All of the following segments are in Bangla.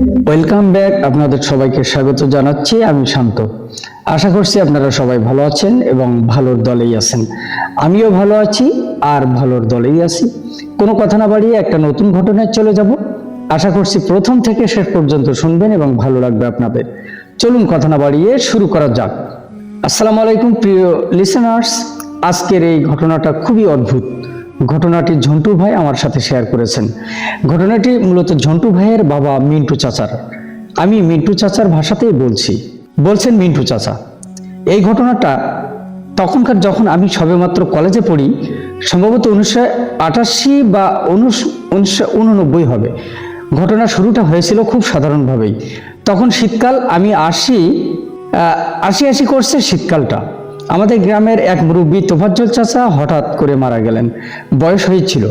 Welcome back. আপনাদের সবাইকে স্বাগত জানাচ্ছি। আমি শান্ত। আশা করছি আপনারা সবাই ভালো আছেন এবং ভালোর দলেই আছেন। আমিও ভালো আছি আর ভালোর দলেই আছি। কোনো কথা না বাড়িয়ে একটা নতুন ঘটনায় চলে যাব। আশা করছি প্রথম থেকে শেষ পর্যন্ত শুনবেন এবং ভালো লাগবে আপনাদের। চলুন কথা না বাড়িয়ে শুরু করা যাক। আসসালামু আলাইকুম প্রিয় লিসেনার্স। আজকের এই ঘটনাটা খুবই অদ্ভুত। ঘটনাটি ঝন্টু ভাই আমার সাথে শেয়ার করেছেন। ঘটনাটি মূলত ঝন্টু ভাইয়ের বাবা মিন্টু চাচার। আমি মিন্টু চাচার ভাষাতেই বলছেন মিন্টু চাচা। এই ঘটনাটা তখনকার যখন আমি সবেমাত্র কলেজে পড়ি, সম্ভবত 1988 বা 1989 হবে। ঘটনা শুরুটা হয়েছিল খুব সাধারণভাবেই। তখন শীতকাল, আমি আশি করছে শীতকালটা। আমাদের গ্রামের এক মুরব্বী তোফাজ্জল চাচা হঠাৎ করে মারা গেলেন। বয়স হয়েছিল,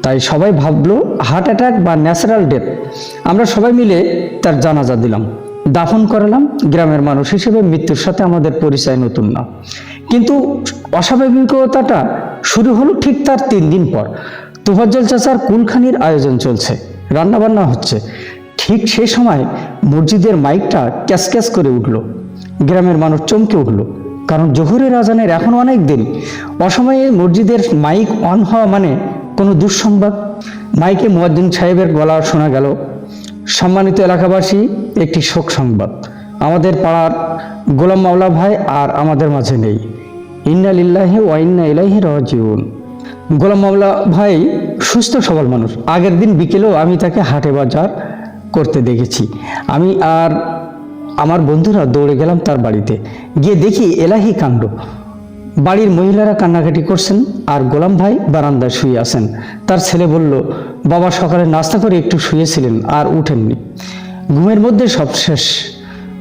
তাই সবাই ভাবলো হার্ট অ্যাটাক বা ন্যাচারাল ডেথ। আমরা সবাই মিলে তার জানাজা দিলাম, দাফন করালাম। গ্রামের মানুষ হিসেবে মৃত্যুর সাথে আমাদের পরিচয় নতুন না, কিন্তু অস্বাভাবিকতাটা শুরু হলো ঠিক তার 3 দিন পর। তোফাজ্জল চাচার কুলখানির আয়োজন চলছে, রান্নাবান্না হচ্ছে। ঠিক সেই সময় মসজিদের মাইকটা ক্যাস ক্যাস করে উঠল। গ্রামের মানুষ চমকে উঠল, কারণ জোহরের আজানের এখন অনেক দেরি। অসময়ে মসজিদের মাইক অন হওয়া মানে কোনো দুঃসংবাদ। মাইকে মুয়াজ্জিন সাহেবের গলা শোনা গেল, সম্মানিত এলাকাবাসী, একটি শোক সংবাদ। আমাদের পাড়ার গোলাম মাওলা ভাই আর আমাদের মাঝে নেই। ইন্না লিল্লাহি ওয়া ইন্না ইলাইহি রাজিউন। গোলাম মাওলা ভাই সুস্থ সবল মানুষ। আগের দিন বিকেলেও আমি তাকে হাটে বাজার করতে দেখেছি। আমি আর আমার বন্ধুরা দৌড়ে গেলাম তার বাড়িতে। গিয়ে দেখি এলাহি কাণ্ড। বাড়ির মহিলারা কান্নাকাটি করছেন আর গোলাম ভাই বারান্দায় শুয়ে আছেন। তার ছেলে বলল, বাবা সকালে নাস্তা করে একটু শুয়েছিলেন আর উঠেননি, ঘুমের মধ্যে সব শেষ।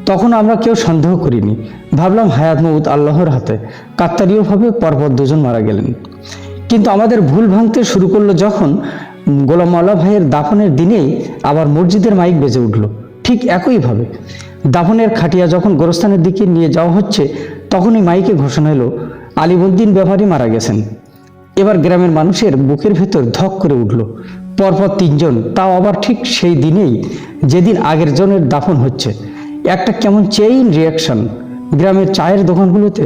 তখন আমরা কেউ সন্দেহ করিনি, ভাবলাম হায়াত মউত আল্লাহর হাতে। কাকতালীয়ভাবে পরপর 2 জন মারা গেলেন। কিন্তু আমাদের ভুল ভাঙতে শুরু করলো যখন গোলাম মাওলা ভাইয়ের দাফনের দিনেই আবার মসজিদের মাইক বেজে উঠল। ঠিক একইভাবে দাফনের খাটিয়া যখন গোরস্থানের দিকে নিয়ে যাওয়া হচ্ছে, তখনই মাইকে ঘোষণা এলো আলিমুদ্দিন ব্যাপারী মারা গেছেন। এবার গ্রামের মানুষের বুকের ভেতর ধক করে উঠল। পরপর 3 জন, তাও আবার ঠিক সেই দিনেই যেদিন আগের জনের দাফন হচ্ছে। একটা কেমন চেইন রিয়াকশন। গ্রামের চায়ের দোকানগুলোতে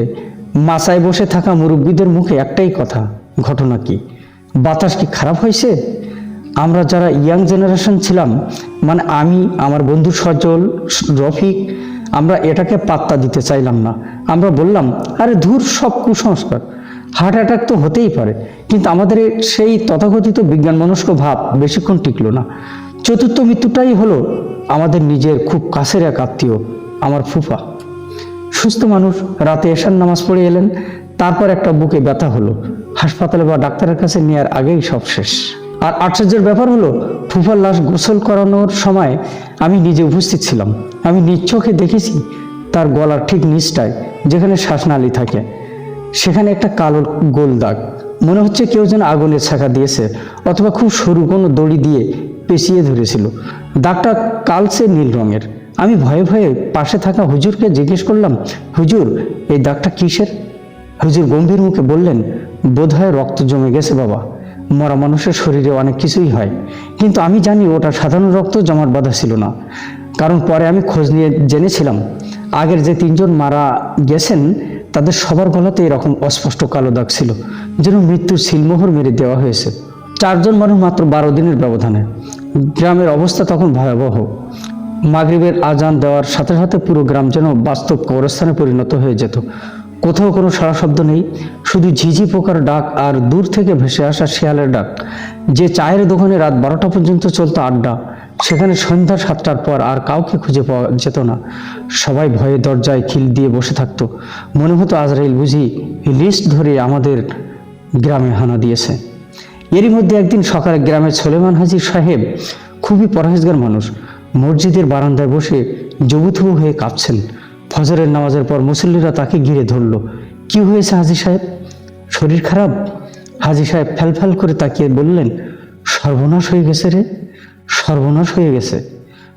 মাচায় বসে থাকা মুরব্বীদের মুখে একটাই কথা, ঘটনা কি? বাতাস কি খারাপ হয়েছে? আমরা যারা ইয়াং জেনারেশন ছিলাম, মানে আমি, আমার বন্ধু সজল, রফিক, আমরা এটাকে পাত্তা দিতে চাইলাম না। আমরা বললাম, আরে ধুর, সব কুসংস্কার, হার্ট অ্যাটাক তো হতেই পারে। কিন্তু আমাদের সেই তথাকথিত বিজ্ঞানমনস্ক ভাব বেশিক্ষণ টিকলো না। চতুর্থ মৃত্যুটাই হলো আমাদের নিজের খুব কাছের এক আত্মীয়, আমার ফুফা। সুস্থ মানুষ, রাতে এশার নামাজ পড়ে এলেন। তারপর একটা বুকে ব্যথা হলো। হাসপাতালে বা ডাক্তারের কাছে নেওয়ার আগেই সব শেষ। আর আশ্চর্যের ব্যাপার হলো, ফুফার লাশ গোসল করানোর সময় আমি নিজে উপস্থিত ছিলাম। আমি নিজ চোখে দেখেছি তার গলার ঠিক নিচটায়, যেখানে শ্বাসনালী থাকে, সেখানে একটা কালো গোল দাগ। মনে হচ্ছে কেউ যেন আগুনের ছাকা দিয়েছে অথবা খুব সরু কোনো দড়ি দিয়ে পেঁচিয়ে ধরেছিল। দাগটা কালচে নীল রঙের। আমি ভয়ে ভয়ে পাশে থাকা হুজুরকে জিজ্ঞেস করলাম, হুজুর, এই দাগটা কিসের? হুজুর গম্ভীর মুখে বললেন, বোধহয় রক্ত জমে গেছে বাবা। মরা মানুষের শরীরে অনেক কিছুই হয়, কিন্তু আমি জানি ওটা সাধারণ রক্ত জমাট বাঁধা ছিল না। কারণ পরে আমি খোঁজ নিয়ে জেনেছিলাম, আগের যে 3 জন মারা গেছেন তাদের সবার গলাতে এরকম অস্পষ্ট কালো দাগ ছিল, যেন মৃত্যুর সিলমোহর মেরে দেওয়া হয়েছে। 4 জন মানুষ মাত্র 12 দিনের ব্যবধানে। গ্রামের অবস্থা তখন ভয়াবহ। মাগরিবের আজান দেওয়ার সাথে সাথে পুরো গ্রাম যেন বাস্তব কবরস্থানে পরিণত হয়ে যেত। কোথাও কোনো সাড়া শব্দ নেই, শুধু ঝিঝি পোকার ডাক আর দূর থেকে ভেসে আসা শিয়ালের ডাক। যে চায়ের দোকানে রাত 12টা পর্যন্ত চলতো আড্ডা, সেখানে সন্ধ্যা 7টার পর আর কাউকে খুঁজে পাওয়া যেত না। সবাই ভয়ে দরজায় খিল দিয়ে বসে থাকতো। মনে হতো আজরাইল বুঝি লিস্ট ধরে আমাদের গ্রামে হানা দিয়েছে। এরই মধ্যে একদিন সকালে গ্রামের সোলেমান হাজি সাহেব, খুবই পরহেজগার মানুষ, মসজিদের বারান্দায় বসে জবুথবু হয়ে কাঁপছেন। ফজরের নামাজের পর মুসল্লিরা তাকে ঘিরে ধরল। কি হয়েছে হাজি সাহেব? শরীর খারাপ? হাজি সাহেব ফ্যালফ্যাল করে তাকিয়ে বললেন, সর্বনাশ হয়ে গেছে রে, সর্বনাশ হয়ে গেছে।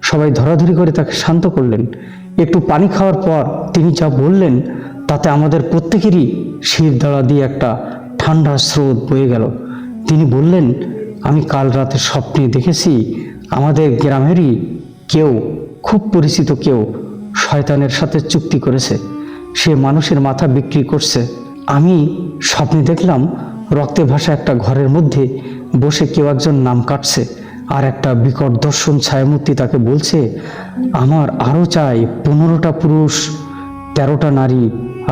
সবাই ধরাধরি করে তাকে শান্ত করলেন। একটু পানি খাওয়ার পর তিনি যা বললেন তাতে আমাদের প্রত্যেকেরই শির দাঁড়া দিয়ে একটা ঠান্ডা স্রোত বয়ে গেল। তিনি বললেন, আমি কাল রাতে স্বপ্নে দেখেছি আমাদের গ্রামেরই কেউ, খুব পরিচিত কেউ শয়তানের সাথে চুক্তি করেছে, সে মানুষের মাথা বিক্রি করছে। আমি স্বপ্নে দেখলাম রক্তে ভাসা একটা ঘরের মধ্যে বসে কেউ একজন নাম কাটছে, আর একটা বিকট দর্শন ছায়ামূর্তি তাকে বলছে, আমার আরও চাই 15টা পুরুষ, 13টা নারী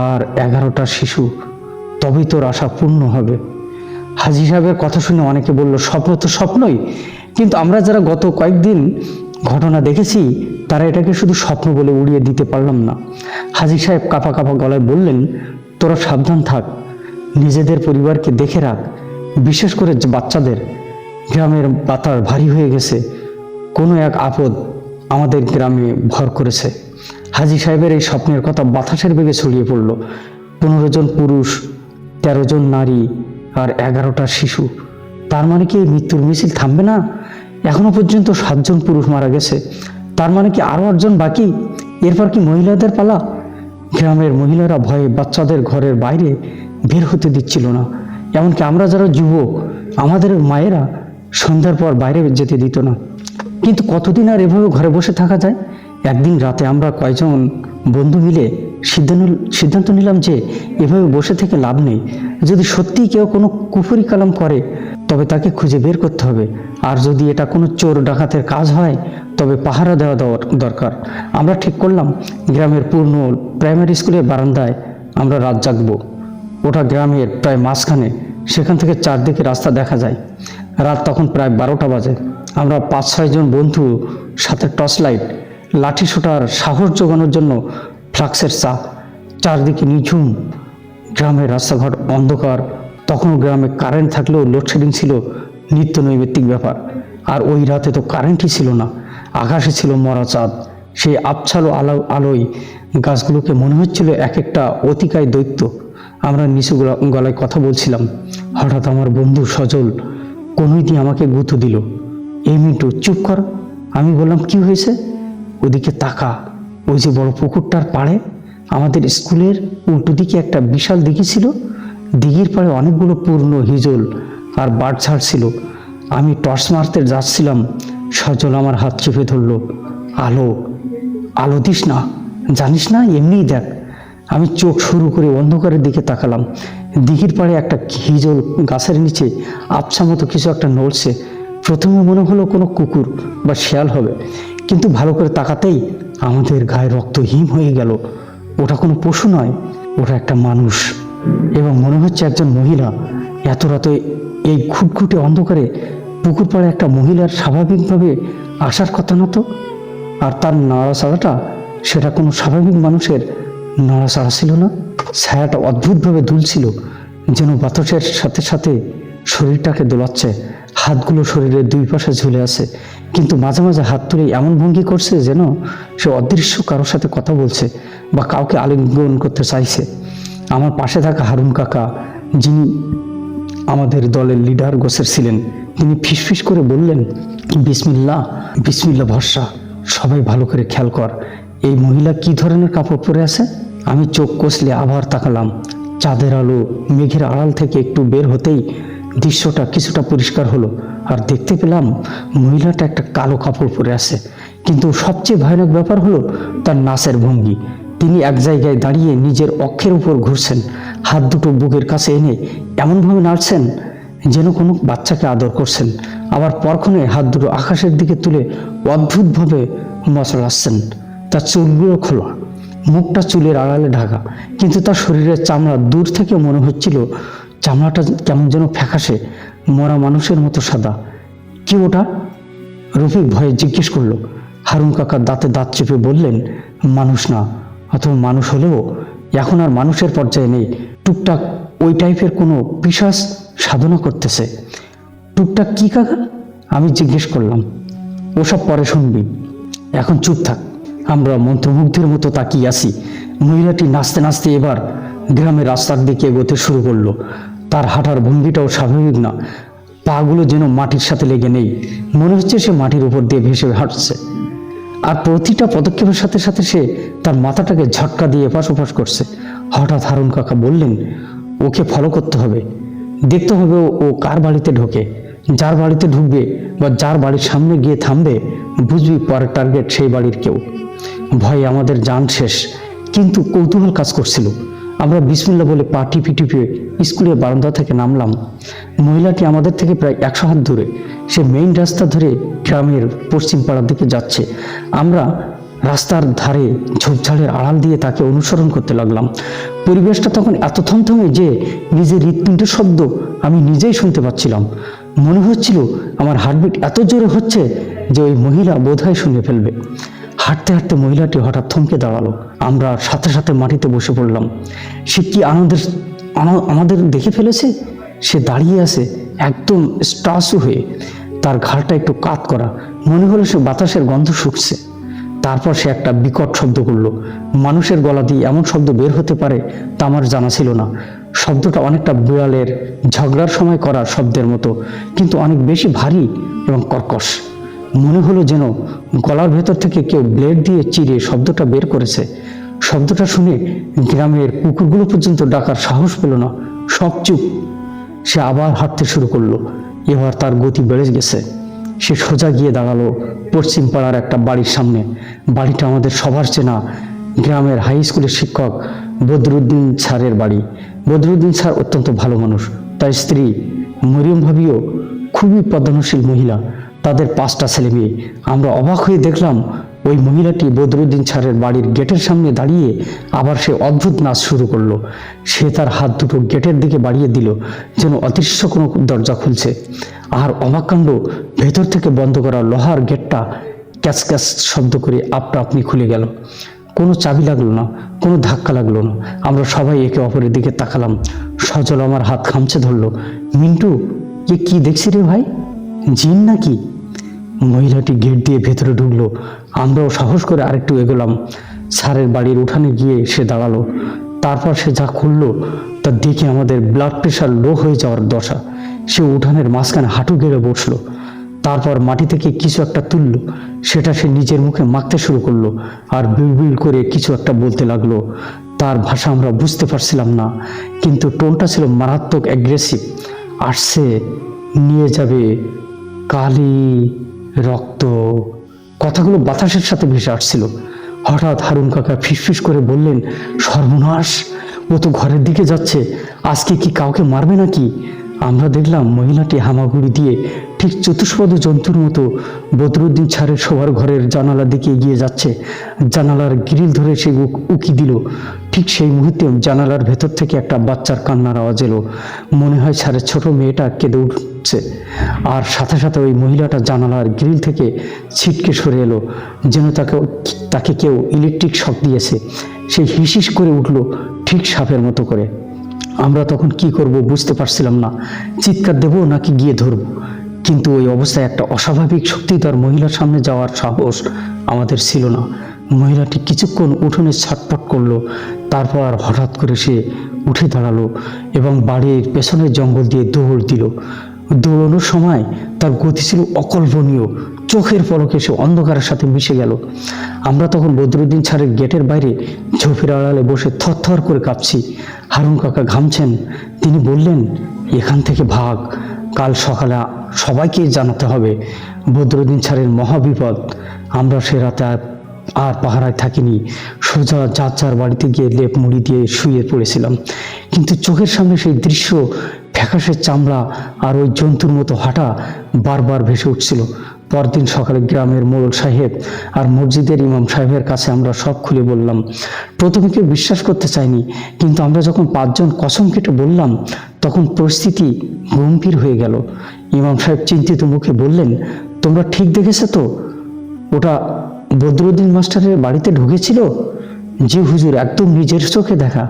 আর 11টা শিশু, তবেই তোর আশা পূর্ণ হবে। হাজী সাহেবের কথা শুনে অনেকে বলল, স্বপ্ন তো স্বপ্নই, কিন্তু আমরা যারা গত কয়েকদিন ঘটনা দেখেছি তারা এটাকে শুধু স্বপ্ন বলে উড়িয়ে দিতে পারলাম না। হাজী সাহেব কাঁপা কাঁপা গলায় বললেন, তোরা সাবধান থাক, নিজেদের পরিবারকে দেখে রাখ, বিশেষ করে বাচ্চাদের। গ্রামের বাতাস ভারী হয়ে গেছে, কোনো এক আপদ আমাদের গ্রামে ভর করেছে। হাজী সাহেবের এই স্বপ্নের কথা বাতাসের বেগে ছড়িয়ে পড়ল। 15 জন পুরুষ, 13 জন নারী আর 11টা শিশু। তার মানে কি এই মৃত্যুর মিছিল থামবে না? এখনো পর্যন্ত 7 জন পুরুষ মারা গেছে, তার মানে কি আরো 8 জন বাকি? এরপর কি মহিলাদের পালা? গ্রামের মহিলারা ভয়ে বাচ্চাদের ঘরের বাইরে বের হতে দিচ্ছিল না। এমনকি আমরা যারা যুবক, আমাদের মায়েরা সন্ধ্যার পর বাইরে যেতে দিত না। কিন্তু কতদিন আর এভাবে ঘরে বসে থাকা যায়? একদিন রাতে আমরা কয়েকজন বন্ধু মিলে সিদ্ধান্ত নিলাম যে এভাবে বসে থেকে লাভ নেই। যদি সত্যিই কেউ কোনো কুফরি কালাম করে তবে তাকে খুঁজে বের করতে হবে, আর যদি এটা কোনো চোর ডাকাতের কাজ হয় তবে পাহারা দেওয়া দরকার। আমরা ঠিক করলাম গ্রামের পূর্ণ প্রাইমারি স্কুলের বারান্দায় আমরা রাত জাগবো। ওটা গ্রামের প্রায় মাঝখানে, সেখান থেকে চারদিকে রাস্তা দেখা যায়। রাত তখন প্রায় 12টা বাজে। আমরা 5-6 জন বন্ধু, সাথে টর্চ লাইট, লাঠি সোটার সাহস জোগানোর জন্য ফ্লাক্সের চা। চারদিকে নিঝুম, গ্রামের রাস্তাঘাট অন্ধকার। তখনও গ্রামে কারেন্ট থাকলেও লোডশেডিং ছিল নিত্য নৈমিত্তিক ব্যাপার। আর ওই রাতে তো কারেন্টই ছিল না, আকাশে ছিল মরা চাঁদ। সেই আবছালো আলোয় গাছগুলোকে মনে হচ্ছিল এক একটা অতিকায় দৈত্য। আমরা নিচু গলায় কথা বলছিলাম। হঠাৎ আমার বন্ধু সজল কনুই দিয়ে আমাকে গুঁতো দিল। এই মিন্টু, চুপ কর। আমি বললাম, কি হয়েছে? ওদিকে তাকা, ওই যে বড় পুকুরটার পাড়ে আমাদের স্কুলের উল্টো দিকে একটা বিশাল দিঘি ছিল। দিঘির পাড়ে অনেকগুলো পূর্ণ হিজল আর বাঁটঝাড় ছিল। আমি টর্চ মারতে যাচ্ছিলাম, সজল আমার হাত চেপে ধরলো। আলো, আলো দিস না, জানিস না, এমনিই দেখ। আমি চোখ শুরু করে অন্ধকারের দিকে তাকালাম। দিঘির পাড়ে একটা হিজল গাছের নিচে আবছা মতো কিছু একটা নড়ছে। প্রথমে মনে হলো কোনো কুকুর বা শেয়াল হবে, কিন্তু ভালো করে তাকাতেই আমাদের গায়ে রক্ত হিম হয়ে গেল। ওটা কোনো পশু নয়, ওটা একটা মানুষ, এবং মনে হচ্ছে একজন মহিলা। এত রাতে এই ঘুটঘুটে অন্ধকারে পুকুর পাড়ে একটা মহিলার স্বাভাবিকভাবে আসার কথা না তো। আর তার নড়াচড়াটা, সেটা কোনো স্বাভাবিক মানুষের নড়াচড়া ছিল না। ছায়াটা অদ্ভুতভাবে দুলছিল, যেন বাতাসের সাথে সাথে শরীরটাকে দোলাচ্ছে। হাতগুলো শরীরের দুই পাশে ঝুলে আছে, কিন্তু মাঝে মাঝে হাত তুলে এমন ভঙ্গি করছে যেন সে অদৃশ্য কারোর সাথে কথা বলছে বা কাউকে আলিঙ্গন করতে চাইছে। আমার পাশে থাকা হারুন কাকা, যিনি আমাদের দলের লিডার গোছের ছিলেন, তিনি ফিসফিস করে বললেন, বিসমিল্লাহ, বিসমিল্লাহ ভরসা, সবাই ভালো করে খেয়াল কর। এই মহিলা কি ধরনের কাপড় পরে আছে? আমি চোখ কষলে আবার তাকালাম। চাঁদের আলো মেঘের আড়াল থেকে একটু বের হতেই দৃশ্যটা কিছুটা পরিষ্কার হলো, আর দেখতে পেলাম মহিলাটা একটা কালো কাপড় পরে আছে। কিন্তু সবচেয়ে ভয়ানক ব্যাপার হলো তার নাচের ভঙ্গি। তিনি এক জায়গায় দাঁড়িয়ে নিজের অক্ষের উপর ঘুরছেন, হাত দুটো বুকের কাছে এনে এমনভাবে নাড়ছেন যেন কোনো বাচ্চাকে আদর করছেন। আবার পরক্ষণে হাত দুটো আকাশের দিকে তুলে অদ্ভুতভাবে মচড়াচ্ছেন। তার চুলগুলো খোলা, মুখটা চুলের আড়ালে ঢাকা, কিন্তু তার শরীরের চামড়া দূর থেকে মনে হচ্ছিল চামড়াটা কেমন যেন ফ্যাকাশে, মরা মানুষের মতো সাদা। কি ওটা? রফিক ভয়ে জিজ্ঞেস করলো। হারুন কাকা দাঁতে দাঁত চেপে বললেন, মানুষ না, অথবা মানুষ হলেও এখন আর মানুষের পর্যায়ে নেই। টুকটাক ওই টাইপের কোনো পিশাচ সাধনা করতেছে। টুকটাক কি কাকা? আমি জিজ্ঞেস করলাম। ওসব পরে শুনবি, এখন চুপ থাক। আমরা মন্ত্রমুগ্ধের মতো তাকিয়ে আছি। মহিলাটি নাচতে নাচতে এবার গ্রামের রাস্তার দিকে এগোতে শুরু করলো। তার হাঁটার ভঙ্গিটাও স্বাভাবিক না, পাগুলো যেন মাটির সাথে লেগে নেই, মনে হচ্ছে সে মাটির উপর দিয়ে ভেসে হাঁটছে। আর প্রতিটা পদক্ষেপের সাথে সাথে সে তার মাথাটাকে ঝটকা দিয়ে এপাশ ওপাশ করছে। হঠাৎ হারুন কাকা বললেন, ওকে ফলো করতে হবে, দেখতে হবে ও কার বাড়িতে ঢোকে। যার বাড়িতে ঢুকবে বা যার বাড়ির সামনে গিয়ে থামবে, বুঝবি পরের টার্গেট সেই বাড়ির কেউ। ভয়ে আমাদের জান শেষ, কিন্তু কৌতূহল কাজ করছিল। আমরা বিসমিল্লাহ বলে পা টিপে টিপে স্কুলের বারান্দা থেকে নামলাম। মহিলাটি আমাদের থেকে প্রায় 100 হাত দূরে। সে মেইন রাস্তা ধরে গ্রামের পশ্চিম পাড়ার দিকে যাচ্ছে। আমরা রাস্তার ধারে ঝোপঝাড়ের আড়াল দিয়ে তাকে অনুসরণ করতে লাগলাম। পরিবেশটা তখন এত থমথমে যে নিজের হৃৎপিণ্ডের শব্দ আমি নিজেই শুনতে পাচ্ছিলাম। মনে হচ্ছিল আমার হার্টবিট এত জোরে হচ্ছে যে ওই মহিলা বোধহয় শুনে ফেলবে। হাঁটতে হাঁটতে মহিলাটি হঠাৎ থমকে দাঁড়ালো। আমরা সাথে সাথে মাটিতে বসে পড়লাম। সে কি আমাদের দেখে ফেলেছে? সে দাঁড়িয়ে আছে একদম স্টাসু হয়ে, তার ঘাড়টা একটু কাত করা, মনে হলো সে বাতাসের গন্ধ শুকছে। তারপর সে একটা বিকট শব্দ করলো। মানুষের গলা দিয়ে এমন শব্দ বের হতে পারে তা আমার জানা ছিল না। শব্দটা অনেকটা বিড়ালের ঝগড়ার সময় করার শব্দের মতো, কিন্তু অনেক বেশি ভারী এবং কর্কশ। মনে হলো যেন গলার ভেতর থেকে কেউ ব্লেড দিয়ে চিরে শব্দটা বের করেছে। শব্দটা শুনে গ্রামের কুকুরগুলো পর্যন্ত ডাকার সাহস পেল না, সব চুপ। সে আবার হাঁটতে শুরু করলো। এবার তার গতি বেড়ে গেছে। সে সোজা গিয়ে দাঁড়ালো পশ্চিম পাড়ার একটা বাড়ির সামনে। বাড়িটা আমাদের সবার চেনা, গ্রামের হাই স্কুলের শিক্ষক বদরুদ্দিন স্যারের বাড়ি। বদরুদ্দিন স্যার অত্যন্ত ভালো মানুষ। তার স্ত্রী মরিয়ম ভাবিও খুবই পদ্মশীল মহিলা। তাদের 5টা ছেলে মেয়ে। আমরা অবাক হয়ে দেখলাম ওই মহিলাটি বদরুদ্দিন স্যারের বাড়ির গেটের সামনে দাঁড়িয়ে আবার সে অদ্ভুত নাচ শুরু করলো। সে তার হাত দুটো গেটের দিকে বাড়িয়ে দিল, যেন অদৃশ্য কোনো দরজা খুলছে। আর অবাক কাণ্ড, ভেতর থেকে বন্ধ করা লোহার গেটটা ক্যাচ ক্যাচ শব্দ করে আপনি খুলে গেল। কোনো চাবি লাগলো না, কোনো ধাক্কা লাগলো না। আমরা সবাই একে অপরের দিকে তাকালাম। সজল আমার হাত খামচে ধরলো। মিন্টু, এ কি দেখছি রে ভাই, জিন নাকি? মহিলাটি গেট দিয়ে ভেতরে ঢুকলো। আমরাও সাহস করে আরেকটু এগোলাম। স্যারের বাড়ির উঠানে গিয়ে সে দাঁড়ালো। তারপর সে যা খুললো তা দেখে আমাদের ব্লাড প্রেশার লো হয়ে যাওয়ার দশা। সে উঠানের মাঝখানে হাঁটু গেড়ে বসলো। তারপর মাটি থেকে কিছু একটা তুললো। সেটা সে নিজের মুখে মাখতে শুরু করলো আর বিড়বিড় করে কিছু একটা বলতে লাগলো। তার ভাষা আমরা বুঝতে পারছিলাম না, কিন্তু টোনটা ছিল মারাত্মক অ্যাগ্রেসিভ। আসছে, নিয়ে যাবে, কালি, রক্ত, কথাগুলো বাতাসের সাথে ভেসে আসছিল। হঠাৎ হারুন কাকা ফিসফিস করে বললেন, সর্বনাশ, ও তো ঘরের দিকে যাচ্ছে। আজকে কি কাউকে মারবে নাকি? আমরা দেখলাম মহিলাটি হামাগুড়ি দিয়ে ঠিক চতুষ্পদ জন্তুর মতো বদরুদ্দিন স্যারের শোবার ঘরের জানালার দিকে এগিয়ে যাচ্ছে। জানালার গ্রিল ধরে সে উকি দিল। ঠিক সেই মুহূর্তে জানালার ভেতর থেকে একটা বাচ্চার কান্নার আওয়াজ এলো। মনে হয় স্যারের ছোট মেয়েটা কেঁদে উঠছে। আর সাথে সাথে ওই মহিলাটা জানালার গ্রিল থেকে ছিটকে সরে এলো, যেন তাকে কেউ ইলেকট্রিক শক দিয়েছে। সে হিসিস করে উঠল, ঠিক সাপের মতো করে। আমরা তখন কি করব বুঝতে পারছিলাম না, চিৎকার দেব নাকি গিয়ে ধরব। কিন্তু ওই অবস্থায় একটা অস্বাভাবিক শক্তি তার মহিলার সামনে যাওয়ার সাহস আমাদের ছিল না। মহিলাটি কিছুক্ষণ উঠোনে ছটফট করলো, তারপর হঠাৎ করে সে উঠে দাঁড়ালো এবং বাড়ির পেছনের জঙ্গল দিয়ে দৌড় দিল। দৌড়ানোর সময় তার গতি ছিল অকল্পনীয়। চোখের পলকে সে অন্ধকারের সাথে মিশে গেল। আমরা তখন বদরুদ্দিন স্যারের গেটের বাইরে ঝোপের আড়ালে বসে থরথর করে কাঁপছি। হারুন কাকা ঘামছেন। তিনি বললেন, এখান থেকে ভাগ, কাল সকালে সবাইকে জানাতে হবে। বদরুদ্দিন স্যারের মহাবিপদ। আমরা সে রাতে আর পাহারায় থাকিনি, সোজা যার যার বাড়িতে গিয়ে লেপ মুড়ি দিয়ে শুয়ে পড়েছিলাম। কিন্তু চোখের সামনে সেই দৃশ্য, ফ্যাকাশে চামড়া আর ওই জন্তুর মতো হাঁটা বারবার ভেসে উঠছিল। পরদিন সকালে গ্রামের মোড়ল সাহেব আর মসজিদের ইমাম সাহেবের কাছে আমরা সব খুলে বললাম। প্রথমে কেউ বিশ্বাস করতে চায়নি, কিন্তু আমরা যখন 5 জন কসম কেটে বললাম তখন পরিস্থিতি গম্ভীর হয়ে গেল। ইমাম সাহেব চিন্তিত মুখে বললেন, তোমরা ঠিক দেখেছো তো? ওটা বদরুদ্দিন মাস্টারের বাড়িতে ঢুকেছিল? জি হুজুর, একদম নিজের চোখে দেখা।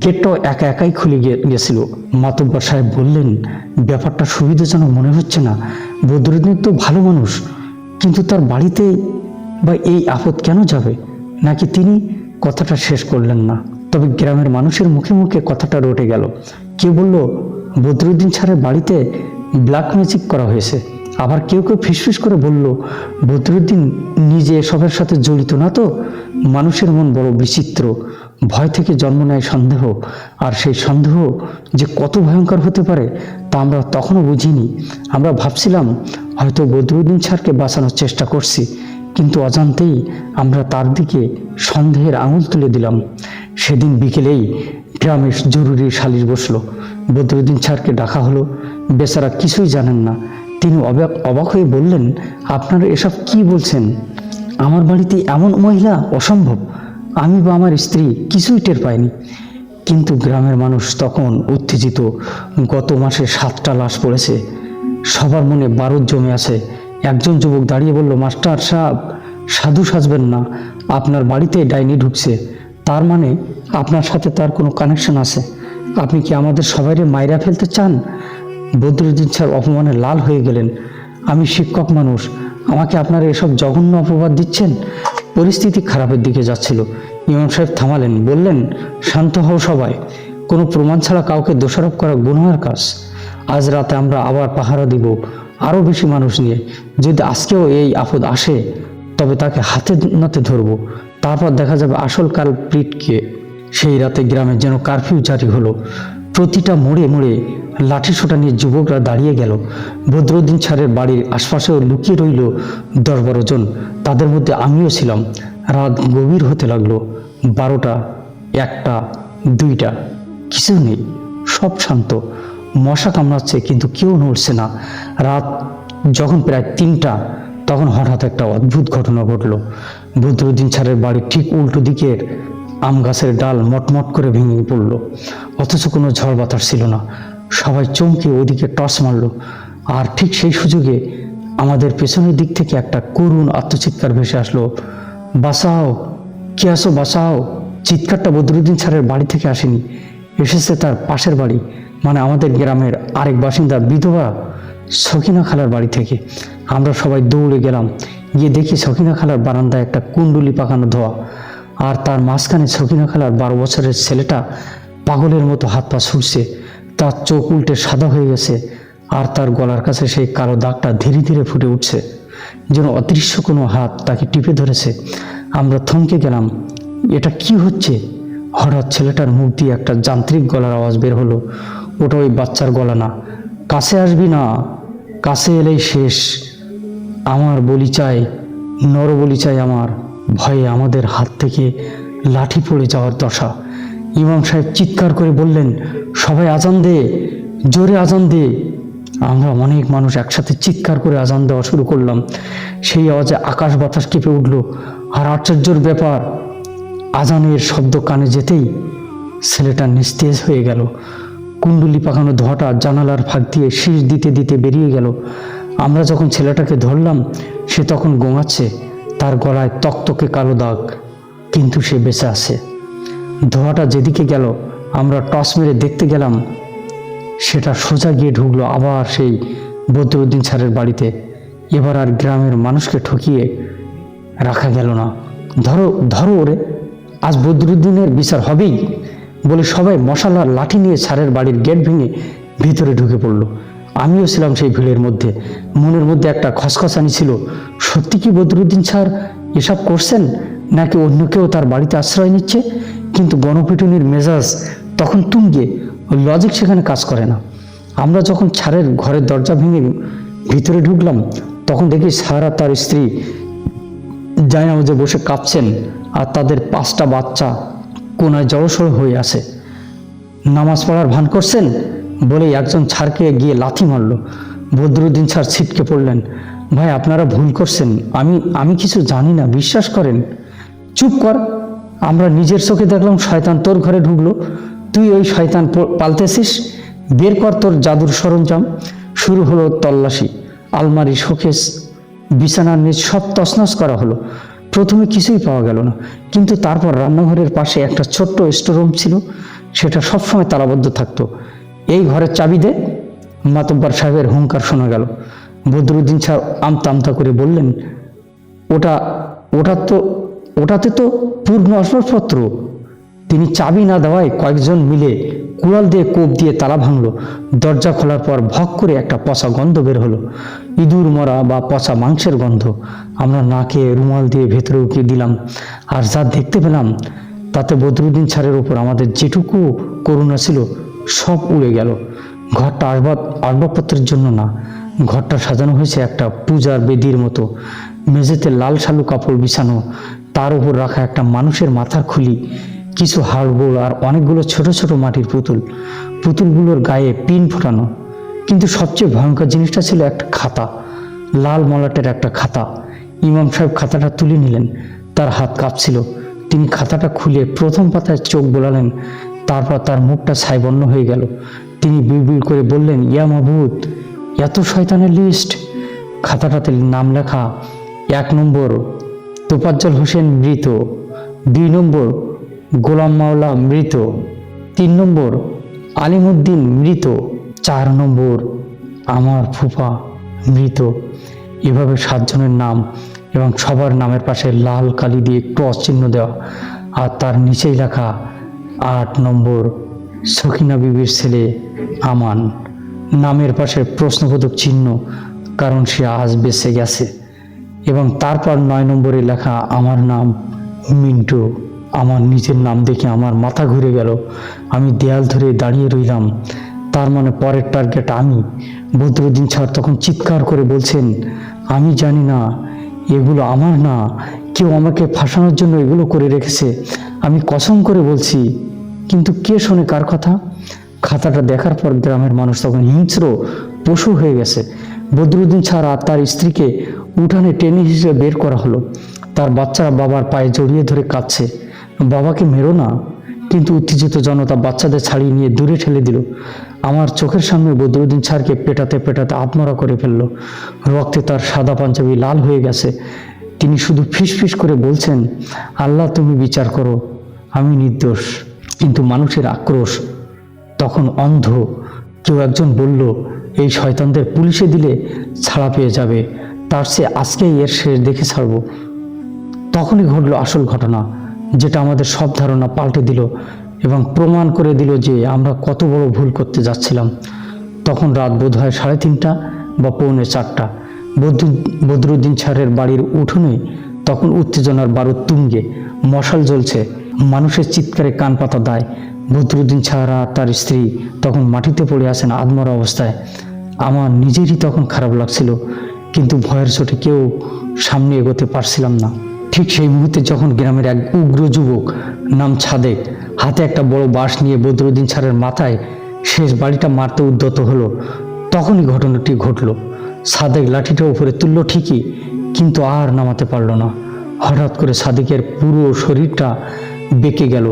গেটটাও একা একাই খুলে গেছিল। মাতব্বর সাহেব বললেন, ব্যাপারটা সুবিধাজনক মনে হচ্ছে না। বদরুদ্দিন তো ভালো মানুষ, কিন্তু তার বাড়িতে বা এই আপদ কেন যাবে? নাকি তিনি কথাটা শেষ করলেন না। তবে গ্রামের মানুষের মুখে মুখে কথাটা রটে গেল। কেউ বলল, বদরুদ্দিন স্যারের বাড়িতে ব্ল্যাক ম্যাজিক করা হয়েছে। আবার কেউ কেউ ফিসফিস করে বলল, বদরুদ্দিন নিজে এসবের সাথে জড়িত না তো। মানুষের মন বড় বিচিত্র। ভয় থেকে জন্ম নেয় সন্দেহ, আর সেই সন্দেহ যে কত ভয়ঙ্কর হতে পারে তা আমরা তখনও বুঝিনি। আমরা ভাবছিলাম হয়তো বদরুদ্দিন স্যারকে বাঁচানোর চেষ্টা করছি, কিন্তু অজান্তেই আমরা তার দিকে সন্দেহের আঙুল তুলে দিলাম। সেদিন বিকেলেই গ্রামে জরুরি সালিশ বসলো। বদরুদ্দিন স্যারকে ডাকা হলো। বেচারা কিছুই জানেন না। তিনি অবাক হয়ে বললেন, আপনারা এসব কি বলছেন? আমার বাড়িতে এমন মহিলা? অসম্ভব! আমি বা আমার স্ত্রী কিছুই টের পাইনি। কিন্তু গ্রামের মানুষ তখন উত্তেজিত। গত মাসে 7টা লাশ পড়েছে। সবার মনে বারুদ জমে আছে। একজন যুবক দাঁড়িয়ে বলল, মাস্টার সাহেব, সাধু সাজবেন না। আপনার বাড়িতে ডাইনি ঢুকছে, তার মানে আপনার সাথে তার কোনো কানেকশন আছে। আপনি কি আমাদের সবাইকে মাইরা ফেলতে চান? বদরুদ্দিন স্যার অপমানে লাল হয়ে গেলেন। আমি শিক্ষক মানুষ, আমাকে আপনারা এসব জঘন্য অপবাদ দিচ্ছেন? পরিস্থিতি খারাপের দিকে যাচ্ছিল। ইমাম সাহেব থামালেন, বললেন, শান্ত হও সবাই। কোনো প্রমাণ ছাড়া কাউকে দোষারোপ করা গুনাহের কাজ। আজ রাতে আমরা আবার পাহারা দিব, আরও বেশি মানুষ নিয়ে। যদি আজকেও এই আপদ আসে তবে তাকে হাতে নাতে ধরব, তারপর দেখা যাবে আসল কালপ্রিটকে। সেই রাতে গ্রামে যেন কারফিউ জারি হলো। প্রতিটা মোড়ে মোড়ে লাঠিসোঁটা নিয়ে যুবকরা দাঁড়িয়ে গেল। বদরুদ্দিন স্যারের বাড়ির আশপাশেও লুকিয়ে রইল 10-12 জন। তাদের মধ্যে আমিও ছিলাম। রাত গভীর হতে লাগলো। 12টা, 1টা, 2টা, কিছু নেই, সব শান্ত। মশা কামড়াচ্ছে কিন্তু কেউ নড়ছে না। রাত যখন প্রায় 3টা, তখন হঠাৎ একটা অদ্ভুত ঘটনা ঘটলো। বদরুদ্দিন স্যারের বাড়ির ঠিক উল্টো দিকের আম গাছের ডাল মটমট করে ভেঙে পড়ল, অথচ কোনো ঝড় বাতাস ছিল না। সবাই চমকে ওদিকে টর্চ মারল, আর ঠিক সেই সুযোগে আমাদের পেছনের দিক থেকে একটা করুণ আত্মচিৎকার ভেসে আসলো, বাঁচাও, কে আসো, বাঁচাও। চিৎকারটা বদরুদ্দিন স্যারের বাড়ি থেকে আসেনি, এসেছে তার পাশের বাড়ি, মানে আমাদের গ্রামের আরেক বাসিন্দা বিধবা সখিনা খালার বাড়ি থেকে। আমরা সবাই দৌড়ে গেলাম। গিয়ে দেখি সখিনা খালার বারান্দায় একটা কুণ্ডুলি পাকানো ধোয়া, আর তার মাঝখানে সখিনা খালার 12 বছরের ছেলেটা পাগলের মতো হাত পা ছুটছে। তার চোখ উল্টে সাদা হয়ে গেছে, আর তার গলার কাছে সেই কালো দাগটা ধীরে ধীরে ফুটে উঠছে, যেন অদৃশ্য কোনো হাত তাকে টিপে ধরেছে। আমরা থমকে গেলাম, এটা কি হচ্ছে? হঠাৎ ছেলেটার মুখ দিয়ে একটা যান্ত্রিক গলার আওয়াজ বের হলো, ওটা ওই বাচ্চার গলা না। কাছে আসবি না, কাছে এলেই শেষ। আমার বলি চাই, নর বলি চাই আমার। ভয়ে আমাদের হাত থেকে লাঠি পড়ে যাওয়ার দশা। ইমাম সাহেব চিৎকার করে বললেন, সবাই আজান দে, জোরে আজান দে। আমরা অনেক মানুষ একসাথে চিৎকার করে আজান দেওয়া শুরু করলাম। সেই আওয়াজে আকাশ বাতাস কেঁপে উঠল। আর আশ্চর্যের ব্যাপার, আজানের শব্দ কানে যেতেই ছেলেটা নিস্তেজ হয়ে গেল। কুণ্ডুলি পাকানো ধোঁয়াটা জানালার ফাঁক দিয়ে শীষ দিতে দিতে বেরিয়ে গেল। আমরা যখন ছেলেটাকে ধরলাম, সে তখন গোঙাচ্ছে, তার গলায় তকতকে কালো দাগ, কিন্তু সে বেঁচে আছে। ধোঁয়াটা যেদিকে গেল আমরা টর্চ মেরে দেখতে গেলাম, সেটা সোজা গিয়ে ঢুকলো আবার সেই বদরুদ্দিন স্যারের বাড়িতে। এবার আর গ্রামের মানুষকে ঠকিয়ে রাখা গেল না। ধরো ধরো ওরে, আজ বদরুদ্দিনের বিচার হবেই বলে সবাই মশাল আর লাঠি নিয়ে স্যারের বাড়ির গেট ভেঙে ভিতরে ঢুকে পড়ল। আমিও ছিলাম সেই ভিড়ের মধ্যে। মনের মধ্যে একটা খসখসানি ছিল, সত্যি কি বদরুদ্দিন স্যার এসব করছেন, নাকি অন্য কেউ তার বাড়িতে আশ্রয় নিচ্ছে? কিন্তু গণপিটুনির মেজাজ তখন তুঙ্গে, লজিক সেখানে কাজ করে না। আমরা যখন স্যারের ঘরের দরজা ভেঙে ভিতরে ঢুকলাম, তখন দেখি স্যার আর তার স্ত্রী জায়নামাজে বসে কাঁপছেন, আর তাদের 5টা বাচ্চা কোনায় জড়সড় হয়ে আছে। নামাজ পড়ার ভান করছেন বলেই একজন স্যারকে গিয়ে লাথি মারল। বদরুদ্দিন স্যার ছিটকে পড়লেন। ভাই, আপনারা ভুল করছেন, আমি কিছু জানি না, বিশ্বাস করেন। চুপ কর, আমরা নিজের চোখে দেখলাম শয়তান তোর ঘরে ঢুকলো, তুই ওই শয়তান পালতেছিস। বের কর তোর জাদুর সরঞ্জাম। শুরু হলো তল্লাশি। আলমারি, শোকেস, বিছানার নিচ সব তছনছ করা হলো। প্রথমে কিছুই পাওয়া গেল না, কিন্তু তারপর রান্নাঘরের পাশে একটা ছোট্ট স্টোররুম ছিল, সেটা সবসময় তালাবদ্ধ থাকতো। এই ঘরের চাবি দে। মাতব্বর সাহেবের হুঙ্কার শোনা গেল। বদরুদ্দিন সাহেব আমতা আমতা করে বললেন, ওটাতে তো পূর্ণ আসবাবপত্র। তিনি চাবি না দেওয়ায় কয়েকজন মিলে কুড়াল দিয়ে কোপ দিয়ে তালা ভাঙলো। দরজা খোলার পর ভক করে একটা পচা গন্ধ বের হলো, ইঁদুর মরা বা পচা মাংসের গন্ধ। আমরা নাকে রুমাল দিয়ে ভেতরে উঠিয়ে দিলাম, আর যা দেখতে পেলাম তাতে বদরুদ্দিন স্যারের উপর আমাদের যেটুকু করুণা ছিল সব উড়ে গেল। ঘরটা আসবাবপত্রের জন্য না, ঘরটা সাজানো হয়েছে একটা পূজার বেদির মতো। মেঝেতে লাল শালু কাপড় বিছানো, তার উপর রাখা একটা মানুষের মাথার খুলি, কিছু হাড়গোড় আর অনেকগুলো ছোট ছোট মাটির পুতুল। পুতুলগুলোর গায়ে পিন ফোটানো। কিন্তু সবচেয়ে ভয়ঙ্কর জিনিসটা ছিল একটা খাতা, লাল মলাটের একটা খাতা। ইমাম সাহেব খাতাটা তুলে নিলেন, তার হাত কাঁপছিল। তিনি খাতাটা খুলে প্রথম পাতায় চোখ বোলালেন, তারপর তার মুখটা ছাইবর্ণ হয়ে গেল। তিনি বিড়বিড় করে বললেন, ইয়া মাবুদ, এত শয়তানের লিস্ট! খাতাটাতে নাম লেখা, 1 নম্বর তোফাজ্জল হোসেন মৃত, 2 নম্বর গোলাম মাওলা মৃত, 3 নম্বর আলিমউদ্দিন মৃত, 4 নম্বর আমার ফুফা মৃত। এভাবে 7 জনের নাম এবং সবার নামের পাশে লাল কালি দিয়ে ক্রস চিহ্ন দেওয়া, আর তার নিচেই লেখা 8 নম্বর সখিনা বিবির ছেলে আমান। নামের পাশে প্রশ্নবোধক চিহ্ন, কারণ সে আজ বেঁচে গেছে। এবং তারপর 9 নম্বরে লেখা আমার নাম মিন্টু। আমার নিজের নাম দেখে আমার মাথা ঘুরে গেল। আমি দেয়াল ধরে দাঁড়িয়ে রইলাম। তার মানে পরের টার্গেট আমি। বদরুদ্দিন স্যার তখন চিৎকার করে বলছেন, আমি জানি না, এগুলো আমার না, কেউ আমাকে ফাঁসানোর জন্য এগুলো করে রেখেছে, আমি কসম করে বলছি। কিন্তু কে শোনে কার কথা? খাতাটা দেখার পর গ্রামের মানুষ তখন হিংস্র পশু হয়ে গেছে। বদরুদ্দিন স্যার আর তার স্ত্রীকে উঠানে টেনে হিসেবে বের করা হলো। তার বাচ্চারা বাবার পায়ে জড়িয়ে ধরে কাঁদছে, বাবাকে মেরো না। কিন্তু উত্তেজিত জনতা বাচ্চাদের ছাড়িয়ে নিয়ে দূরে ঠেলে দিল। আমার চোখের সামনে বদরুদ্দিন স্যারকে পেটাতে পেটাতে আত্মরা করে ফেলল। রক্তে তার সাদা পাঞ্জাবি লাল হয়ে গেছে। তিনি শুধু ফিসফিস করে বলছেন, আল্লাহ তুমি বিচার করো, আমি নির্দোষ। কিন্তু মানুষের আক্রোশ তখন অন্ধ। কেউ একজন বলল, এই শয়তানদের পুলিশে দিলে ছাড়া পেয়ে যাবে, তার চেয়ে আজকেই এর শেষ দেখে ছাড়ব। তখনই ঘটল আসল ঘটনা, যেটা আমাদের সব ধারণা পাল্টে দিল এবং প্রমাণ করে দিল যে আমরা কত বড় ভুল করতে যাচ্ছিলাম। তখন রাত বোধহয় 3:30 বা 3:45। বদরুদ্দিন স্যারের বাড়ির উঠোনে তখন উত্তেজনার বারুদ তুঙ্গে, মশাল জ্বলছে, মানুষের চিৎকারে কান পাতা দায়। বদরুদ্দিন স্যার আর তার স্ত্রী তখন মাটিতে পড়ে আছেন আধমরা অবস্থায়। আমার নিজেরই তখন খারাপ লাগছিল, কিন্তু ভয়ের চোটে কেউ সামনে এগোতে পারছিলাম না। ঠিক সেই মুহূর্তে যখন গ্রামের এক উগ্র যুবক নাম সাদেক হাতে একটা বড় বাঁশ নিয়ে বদরুদ্দিন স্যারের মাথায় শেষ বাড়িটা মারতে উদ্যত হলো, তখনই ঘটনাটি ঘটল। সাদেক লাঠিটা উপরে তুলল ঠিকই, কিন্তু আর নামাতে পারল না। হঠাৎ করে সাদেকের পুরো শরীরটা বেঁকে গেল।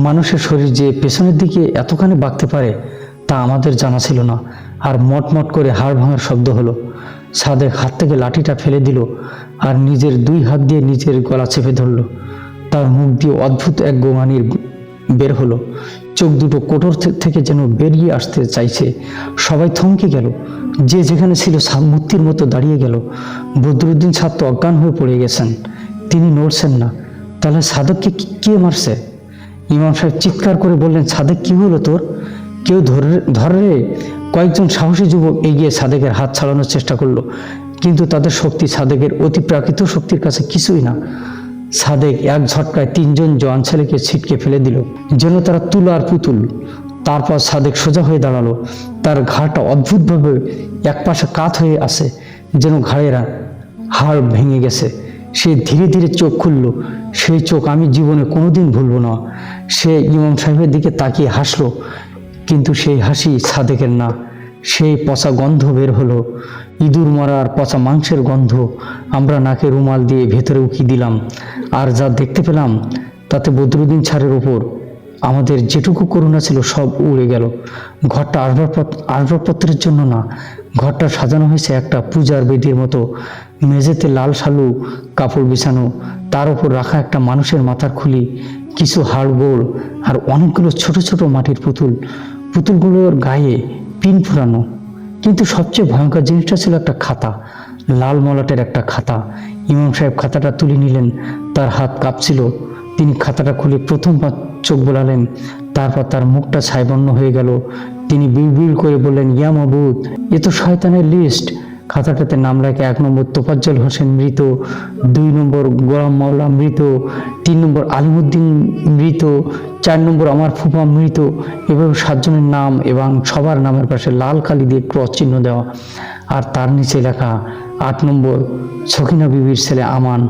মানুষের শরীর যে পেছনের দিকে এতখানি বাঁকতে পারে তা আমাদের জানা ছিল না। আর মটমট করে হাড় ভাঙার শব্দ হলো। সাদেক হাত থেকে লাঠিটা ফেলে দিল আর নিজের 2 হাত দিয়ে নিজের গলা চেপে ধরল। তার মুখ দিয়ে অদ্ভুত এক গোঙানির বের হলো। চোখ দুটো কোটর থেকে যেন বেরিয়ে আসতে চাইছে। সবাই থমকে গেল, যে যেখানে ছিল মূর্তির মতো দাঁড়িয়ে গেল। বদরুদ্দিন স্যার তো অজ্ঞান হয়ে পড়ে গেছেন, তিনি নড়ছেন না। তাহলে সাদেককে কে মারছে? ইমাম সাহেব চিৎকার করে বললেন, সাদেক কি হলো তোর? কেউ ধরে? কয়েকজন সাহসী যুবক এগিয়ে সাদেকের হাত ছাড়ানোর চেষ্টা করলো, কিন্তু তাদের শক্তি সাদেকের অতিপ্রাকৃত শক্তির কাছে কিছুই না। সাদেক এক ঝটকায় 3 জন জওয়ান ছেলেকে ছিটকে ফেলে দিল, যেন তারা তুলার পুতুল। তারপর সাদেক সোজা হয়ে দাঁড়ালো। তার ঘাড়টা অদ্ভুতভাবে একপাশে কাত হয়ে আসে, যেন ঘাড়ের হাড় ভেঙে গেছে। সে ধীরে ধীরে চোখ খুলল। সেই চোখ আমি জীবনে কোনোদিন ভুলব না। সে ইমাম সাহেবের দিকে তাকিয়ে হাসলো, কিন্তু সেই হাসি সাদেকের না। সেই পচা গন্ধ বের হলো, ইঁদুর মারার পচা মাংসের গন্ধ। আমরা নাকে রুমাল দিয়ে ভেতরে উকি দিলাম, আর যা দেখতে পেলাম তাতে বদরুদ্দিন স্যারের ওপর আমাদের যেটুকু করুণা ছিল সব উড়ে গেল। ঘরটা আসবাবপত্রের জন্য না, ঘরটা সাজানো হয়েছে একটা পূজার বেদির মতো। মেঝেতে লাল শালু কাপড় বিছানো, তার উপর রাখা একটা মানুষের মাথার খুলি, কিছু হাড়গোড় আর অনেকগুলো ছোট ছোট মাটির পুতুল। পুতুলগুলোর গায়ে পিন ফোরানো। কিন্তু সবচেয়ে ভয়ঙ্কর জিনিসটা ছিল একটা খাতা, লাল মলাটের একটা খাতা। ইমাম সাহেব খাতাটা তুলে নিলেন, তার হাত কাঁপছিল। তিনি খাতাটা খুলে প্রথম চোখ বোলালেন, তারপর তার মুখটা ছাইবর্ণ হয়ে গেল। তিনি বিড়বিড় করে বললেন, ইয়া মাবুদ, এ তো শয়তানের লিস্ট। খাতাটাতে নাম লেখা 1 নম্বর তোফাজ্জল হোসেন মৃত, 2 নম্বর গোলাম মাওলা মৃত, 3 নম্বর আলিমুদ্দিন মৃত, 4 নম্বর আমার ফুফা মৃত। এভাবে 7 জনের নাম এবং সবার নামের পাশে লাল কালি দিয়ে ক্রস চিহ্ন দেওয়া, আর তার নিচে লেখা 8 নম্বর সখিনা বিবির ছেলে আমান,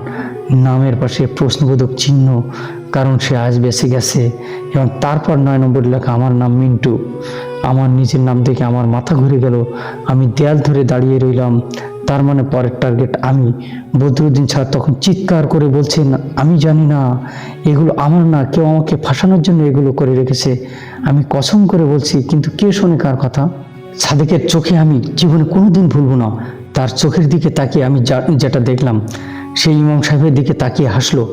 নামের পাশে প্রশ্নবোধক চিহ্ন, কারণ সে আজ বেঁচে গেছে। এবং তারপর 9 নম্বর লেখা আমার নাম মিন্টু। আমার নিজের নাম দেখে আমার মাথা ঘুরে গেল। আমি দেয়াল ধরে দাঁড়িয়ে রইলাম। তার মানে পরের টার্গেট আমি। বদরুদ্দিন স্যার তখন চিৎকার করে বলছেন, আমি জানি না, এগুলো আমার না, কেউ আমাকে ফাঁসানোর জন্য এগুলো করে রেখেছে। আমি কসম করে বলছি, কিন্তু কে শোনে কার কথা? সাদেকের চোখে আমি জীবনে কোনোদিন ভুলব না। তার চোখের দিকে তাকিয়ে আমি যেটা দেখলাম, সেই ইমাম সাহেবের দিকে তাকিয়ে হাসলো,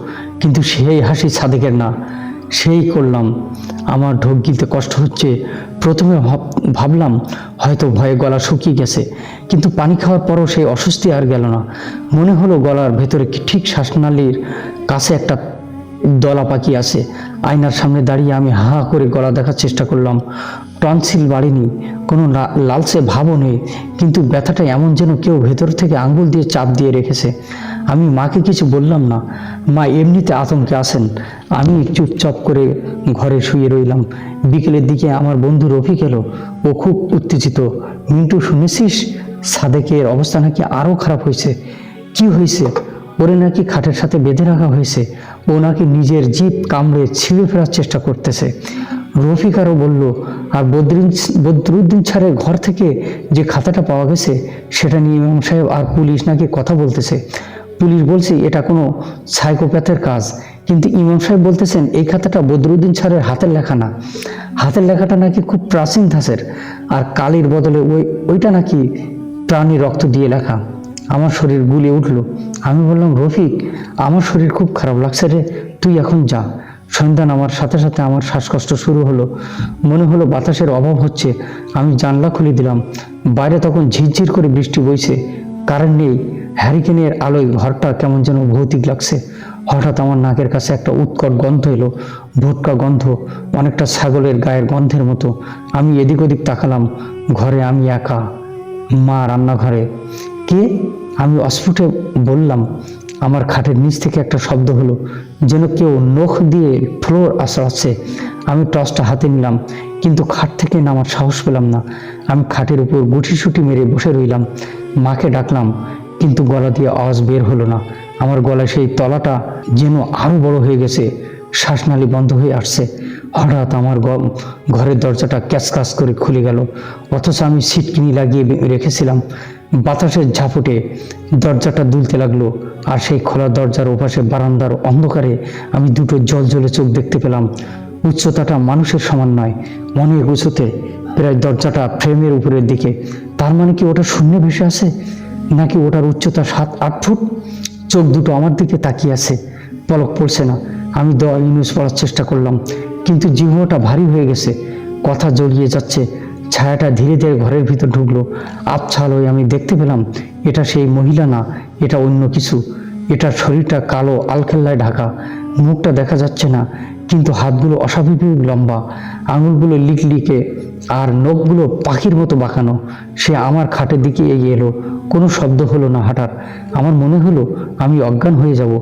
কিন্তু সেই হাসি সাদেকের না। সেই করলাম। আমার ঢোক গিলতে কষ্ট হচ্ছে। প্রথমে ভাবলাম হয়তো ভয়ে গলা শুকিয়ে গেছে, কিন্তু পানি খাওয়ার পরও সেই অস্বস্তি আর গেল না। মনে হলো গলার ভেতরে ঠিক শ্বাসনালীর কাছে একটা দলা পাখি আছে। আয়নার সামনে দাঁড়িয়ে আমি হা হা করে গলা দেখার চেষ্টা করলাম। টনসিল বাড়েনি, কোনো লালচে ভাবও নেই, কিন্তু ব্যথাটা এমন যেন কেউ ভেতর থেকে আঙ্গুল দিয়ে চাপ দিয়ে রেখেছে। আমি মাকে কিছু বললাম না। মা এমনিতে আতঙ্কে আছেন। আমি চুপচাপ করে ঘরে শুয়ে রইলাম। বিকেলের দিকে আমার বন্ধু রফিক এলো। ও খুব উত্তেজিত। মিন্টু, শুনেছিস সাদেকের অবস্থা নাকি আরও খারাপ হয়েছে? কি হয়েছে? ওরে নাকি খাটের সাথে বেঁধে রাখা হয়েছে। ও নাকি নিজের জিভ কামড়ে ছিঁড়ে ফেরার চেষ্টা করতেছে। রফিক আরও বলল, আর বদরুদ্দিন স্যারের ঘর থেকে যে খাতাটা পাওয়া গেছে, সেটা নিয়ে ইমাম সাহেব আর পুলিশ নাকি কথা বলতেছে। পুলিশ বলছে এটা কোনো সাইকোপ্যাথের কাজ, কিন্তু ইমাম সাহেব বলতেছেন এই খাতাটা বদরুদ্দিন স্যারের হাতের লেখা না। হাতের লেখাটা নাকি খুব প্রাচীন ধাঁচের, আর কালির বদলে ওইটা নাকি প্রাণী রক্ত দিয়ে লেখা। আমার শরীর গুলিয়ে উঠল। আমি বললাম, রফিক, আমার শরীর খুব খারাপ লাগছে রে, তুই এখন যা। সন্ধ্যা নামার সাথে সাথে আমার শ্বাসকষ্ট শুরু হলো। মনে হলো বাতাসের অভাব হচ্ছে। আমি জানলা খুলে দিলাম। বাইরে তখন ঝিরঝির করে বৃষ্টি বইছে, কারেন্ট নেই। হ্যারিকেনের আলোয় ঘরটা কেমন যেন ভৌতিক লাগছে। হঠাৎ আমার নাকের কাছে একটা উৎকট গন্ধ এলো, ভোটকা গন্ধ, অনেকটা ছাগলের গায়ের গন্ধের মতো। আমি এদিক ওদিক তাকালাম। ঘরে আমি একা। মা রান্নাঘরে। কে? আমি অস্ফুটে বললাম। আমার খাটের নিচ থেকে একটা শব্দ হলো, যেন কেউ নখ দিয়ে ফ্লোর আছড়াচ্ছে। আমি টর্চটা হাতে নিলাম, কিন্তু খাট থেকে নামার সাহস পেলাম না। আমি খাটের উপর গুটিসুটি মেরে বসে রইলাম। মাকে ডাকলাম, কিন্তু গলা দিয়ে আওয়াজ বের হলো না। আমার গলায় সেই তলাটা যেন আরো বড় হয়ে গেছে। শ্বাসনালী বন্ধ হয়ে আসছে। হঠাৎ আমার ঘরের দরজাটা ক্যাচকাচ করে খুলে গেল, অথচ আমি সিটকিনি লাগিয়ে রেখেছিলাম। বাতাসের ঝাপটে দরজাটা দুলতে লাগলো, আর সেই খোলা দরজার ওপাশে বারান্দার অন্ধকারে আমি দুটো জলজলে চোখ দেখতে পেলাম। উচ্চতাটা মানুষের সমান নয়, অনেক উঁচুতে, প্রায় দরজাটা ফ্রেমের উপরের দিকে। তার মানে কি ওটা শূন্যে ভেসে আছে, নাকি ওটার উচ্চতা 7-8 ফুট? চোখ দুটো আমার দিকে তাকিয়ে আছে, পলক পড়ছে না। আমি দোয়া ইউনুস পড়ার চেষ্টা করলাম, কিন্তু জিহ্বাটা ভারী হয়ে গেছে, কথা জড়িয়ে যাচ্ছে। ছায়াটা ধীরে ধীরে ঘরের ভিতর ঢুকলো। আবছাল হয়ে আমি দেখতে পেলাম এটা সেই মহিলা না, এটা অন্য কিছু। এটার শরীরটা কালো আলখেল্লায় ঢাকা, মুখটা দেখা যাচ্ছে না, কিন্তু হাতগুলো অস্বাভাবিক লম্বা, আঙুলগুলো লিকলিকে, আর নখগুলো পাখির মতো বাঁকানো। সে আমার খাটের দিকে এগিয়ে এলো। কোনো শব্দ হলো না হাঁটার। আমার মনে হলো আমি অজ্ঞান হয়ে যাব,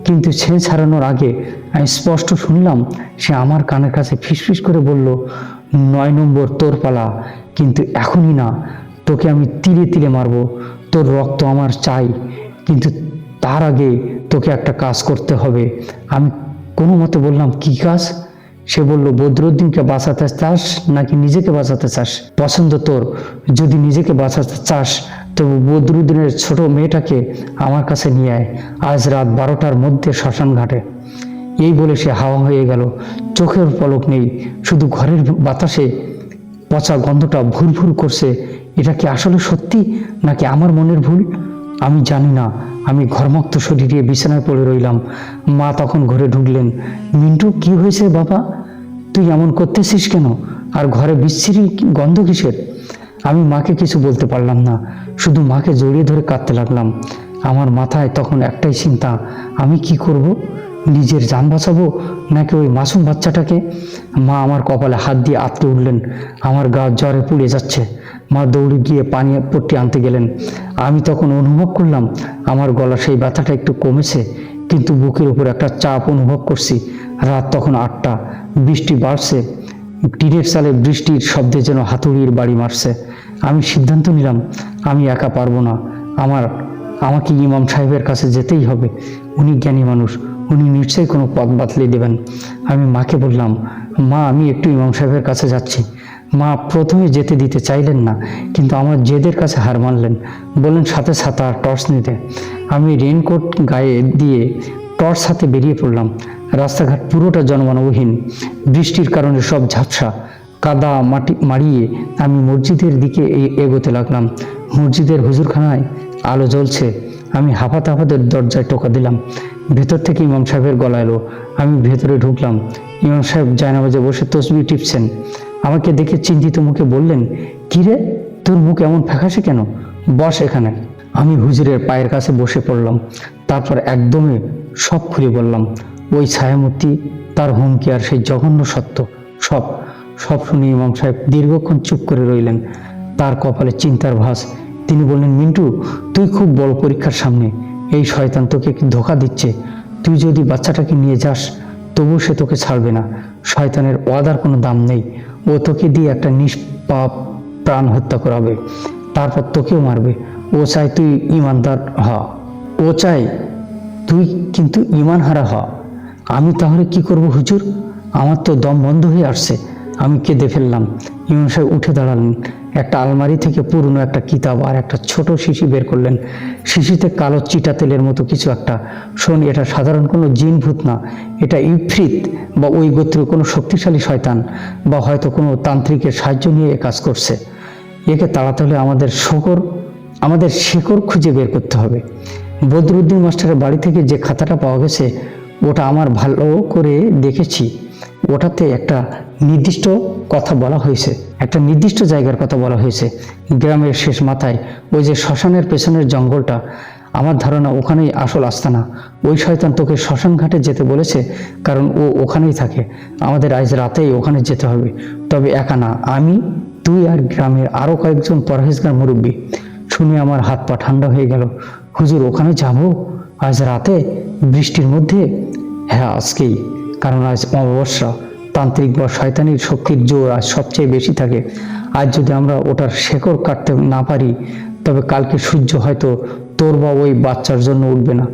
কিন্তু সে ছাড়ানোর আগে আমি স্পষ্ট শুনলাম সে আমার কানের কাছে ফিসফিস করে বলল, 9 নম্বর তোর পালা, কিন্তু এখনই না, তোকে আমি তিলে তিলে মারবো। তোর রক্ত আমার চাই, কিন্তু তার আগে তোকে একটা কাজ করতে হবে। আমি কোনো মতে বললাম, কি কাজ? সে বলল, বদরুদ্দিনকে বাঁচাতে চাস নাকি নিজেকে বাঁচাতে চাস? পছন্দ তোর। যদি নিজেকে বাঁচাতে চাস তবে বদরুদ্দিনের ছোট মেয়েটাকে আমার কাছে নিয়ে আয়, আজ রাত 12টার মধ্যে শ্মশান ঘাটে। এই বলে সে হাওয়া হয়ে গেল। চোখের পলক নেই, শুধু ঘরের বাতাসে পচা গন্ধটা ভুরভুর করছে। এটা কি আসলে সত্যি, নাকি আমার মনের ভুল? আমি জানি না। আমি ঘরমুক্ত শরীরে বিছানায় পড়ে রইলাম। মা তখন ঘরে ঢুকলেন। মিন্টু, কি হয়েছে বাবা? তুই এমন করতেছিস কেন? আর ঘরে বিচ্ছিরি গন্ধ কিসের? আমি মাকে কিছু বলতে পারলাম না, শুধু মাকে জড়িয়ে ধরে কাঁদতে লাগলাম। আমার মাথায় তখন একটাই চিন্তা, আমি কি করব? নিজের জান বাঁচাবো নাকি ওই মাসুম বাচ্চাটাকে? মা আমার কপালে হাত দিয়ে আঁতকে উঠলেন। আমার গা জ্বরে পুড়ে যাচ্ছে। মা দৌড়ে গিয়ে পানি পট্টি আনতে গেলেন। আমি তখন অনুভব করলাম আমার গলা সেই ব্যথাটা একটু কমেছে, কিন্তু বুকের উপর একটা চাপ অনুভব করছি। রাত তখন 8টা, বৃষ্টি বাড়ছে, টিনের চালে বৃষ্টির শব্দে যেন হাতুড়ির বাড়ি মারছে। আমি সিদ্ধান্ত নিলাম আমি একা পারবো না, আমাকে ইমাম সাহেবের কাছে যেতেই হবে। উনি জ্ঞানী মানুষ, উনি নিশ্চয়ই কোনো পথ বাতলে দেবেন। আমি মাকে বললাম, মা আমি একটু ইমাম সাহেবের কাছে যাচ্ছি। মা প্রথমে যেতে দিতে চাইলেন না, কিন্তু আমার জেদের কাছে হার মানলেন। বললেন সাথে ছাতা আর টর্চ নিতে। আমি রেইনকোট গায়ে দিয়ে টর্চ হাতে বেরিয়ে পড়লাম। রাস্তাঘাট পুরোটা জনমানবহীন, বৃষ্টির কারণে সব ঝাপসা, কাদা মাটি মাড়িয়ে আমি মসজিদের দিকে এগোতে লাগলাম। মসজিদের হুজুরখানায় আলো জ্বলছে। আমি হাঁপাতে হাঁপাতে দরজায় টোকা দিলাম। ভেতর থেকে ইমাম সাহেবের গলা এলো। আমি ভেতরে ঢুকলাম। ইমাম সাহেব জায়নামাজে বসে তসবিহ টিপছেন। আমাকে দেখে চিন্তিত মুখে বললেন, কিরে তোর মুখ এমন ফ্যাকাশে কেন? বস এখানে। আমি হুজুরের পায়ের কাছে বসে পড়লাম। তারপর একদমে সব খুলে বললাম। ওই ছায়ামূর্তি, তার হুমকি আর সেই জঘন্য সত্য, সব সব শুনে ইমাম সাহেব দীর্ঘক্ষণ চুপ করে রইলেন। তার কপালে চিন্তার ভাঁজ। তিনি বললেন, মিন্টু তুই খুব বড় পরীক্ষার সামনে। এই শয়তান তোকে ধোঁকা দিচ্ছে। তুই যদি বাচ্চাটাকে নিয়ে যাস তবু সে তোকে ছাড়বে না। শয়তানের ওয়াদার কোনো দাম নেই। ও তোকে দিয়ে একটা নিষ্পাপ প্রাণ হত্যা করাবে, তারপর তোকেও মারবে। ও চায় তুই ইমানদার হ, ও চায় তুই কিন্তু ইমান হারা হ। আমি তাহলে কি করব হুজুর? আমার তো দম বন্ধ হয়ে আসছে। আমি কেঁদে ফেললাম। ইমাম সাহেব উঠে দাঁড়ালেন। একটা আলমারি থেকে পুরনো একটা কিতাব আর একটা ছোট শিশি বের করলেন। শিশিতে কালো চিটা তেলের মতো কিছু একটা। শোন, এটা সাধারণ কোনো জিন ভূত না, এটা ইফরিত বা ওই গোত্রের কোনো শক্তিশালী শয়তান, বা হয়তো কোনো তান্ত্রিকের সাহায্য নিয়ে এ কাজ করছে। একে তাড়াতে হলে আমাদের শেকড় খুঁজে বের করতে হবে। বদরুদ্দিন মাস্টারের বাড়ি থেকে যে খাতাটা পাওয়া গেছে ওটা আমার ভালো করে দেখেছি। ওটাতে একটা নির্দিষ্ট কথা বলা হয়েছে, একটা নির্দিষ্ট জায়গার কথা বলা হয়েছে, গ্রামের শেষ মাথায় ওই যে শ্মশানের পেছনের জঙ্গলটা। আমার ধারণা ওখানেই আসল আস্তানা। ওই শয়তান তোকে শ্মশান ঘাটে যেতে বলেছে, কারণ ও ওখানেই থাকে। আমাদের আজ রাতেই ওখানে যেতে হবে, তবে একা না, আমি, তুই আর গ্রামের আরো কয়েকজন পরহেজগার মুরব্বী। শুনে আমার হাত পা ঠান্ডা হয়ে গেল। হুজুর, ওখানে যাব আজ রাতে বৃষ্টির মধ্যে? হ্যাঁ, আজকেই, কারণ আজ অমাবস্যা। তান্ত্রিক বা শয়তানির শক্তির জোর আজ সবচেয়ে বেশি থাকে। আজ যদি আমরা ওটার শেকড় কাটতে না পারি, তবে কালকে সূর্য হয়তো তোর বা ওই বাচ্চার জন্য উঠবে না।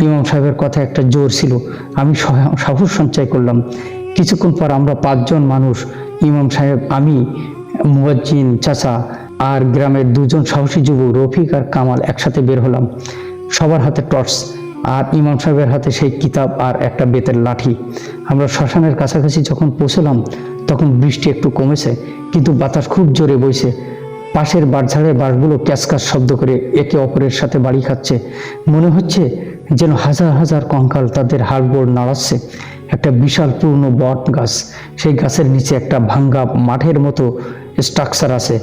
ইমাম সাহেবের কথা একটা জোর ছিল। আমি সাহস সঞ্চয় করলাম। কিছুক্ষণ পর আমরা 5 জন মানুষ, ইমাম সাহেব, আমি, মুয়াজ্জিন চাচা আর গ্রামের 2 জন সাহসী যুবক রফিক আর কামাল একসাথে বের হলাম। সবার হাতে টর্চ, আর ইমাম সাহেবের হাতে সেই কিতাব আর একটা বেতের লাঠি। আমরা শ্মশানের কাছাকাছি যখন পৌঁছলাম তখন বৃষ্টি একটু কমেছে, কিন্তু বাতাস খুব জোরে বইছে। পাশের বাঁশঝাড়ের বাঁশগুলো ক্যাচকাচ শব্দ করে একে অপরের সাথে বাড়ি খাচ্ছে। মনে হচ্ছে যেন হাজার হাজার কঙ্কাল তাদের হাড়গোড় নাড়াচ্ছে। একটা বিশাল পুরনো বট গাছ, সেই গাছের নিচে একটা ভাঙ্গা মাঠের মতো স্ট্রাকচার আছে।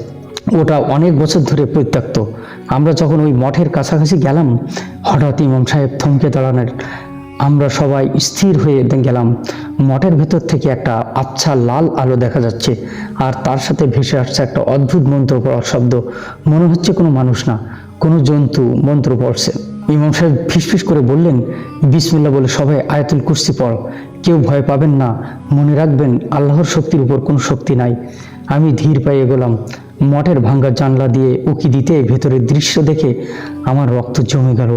ওটা অনেক বছর ধরে পরিত্যক্ত। আমরা যখন ওই মঠের কাছাকাছি গেলাম, হঠাৎ ইমাম সাহেব থমকে দাঁড়ালেন। আমরা সবাই স্থির হয়ে গেলাম। মঠের ভেতর থেকে একটা আবছা লাল আলো দেখা যাচ্ছে, আর তার সাথে ভেসে আসছে একটা অদ্ভুত মন্ত্র পড়ার শব্দ। মনে হচ্ছে কোনো মানুষ না, কোনো জন্তু মন্ত্র পড়ছে। ইমাম সাহেব ফিসফিস করে বললেন, বিসমিল্লাহ বলে সবাই আয়াতুল কুরসি পড়। কেউ ভয় পাবেন না, মনে রাখবেন আল্লাহর শক্তির উপর কোনো শক্তি নাই। আমি ধীর পায়ে এগোলাম। মঠের ভাঙ্গা জানলা দিয়ে উকি দিতে ভেতরের দৃশ্য দেখে আমার রক্ত জমে গেল।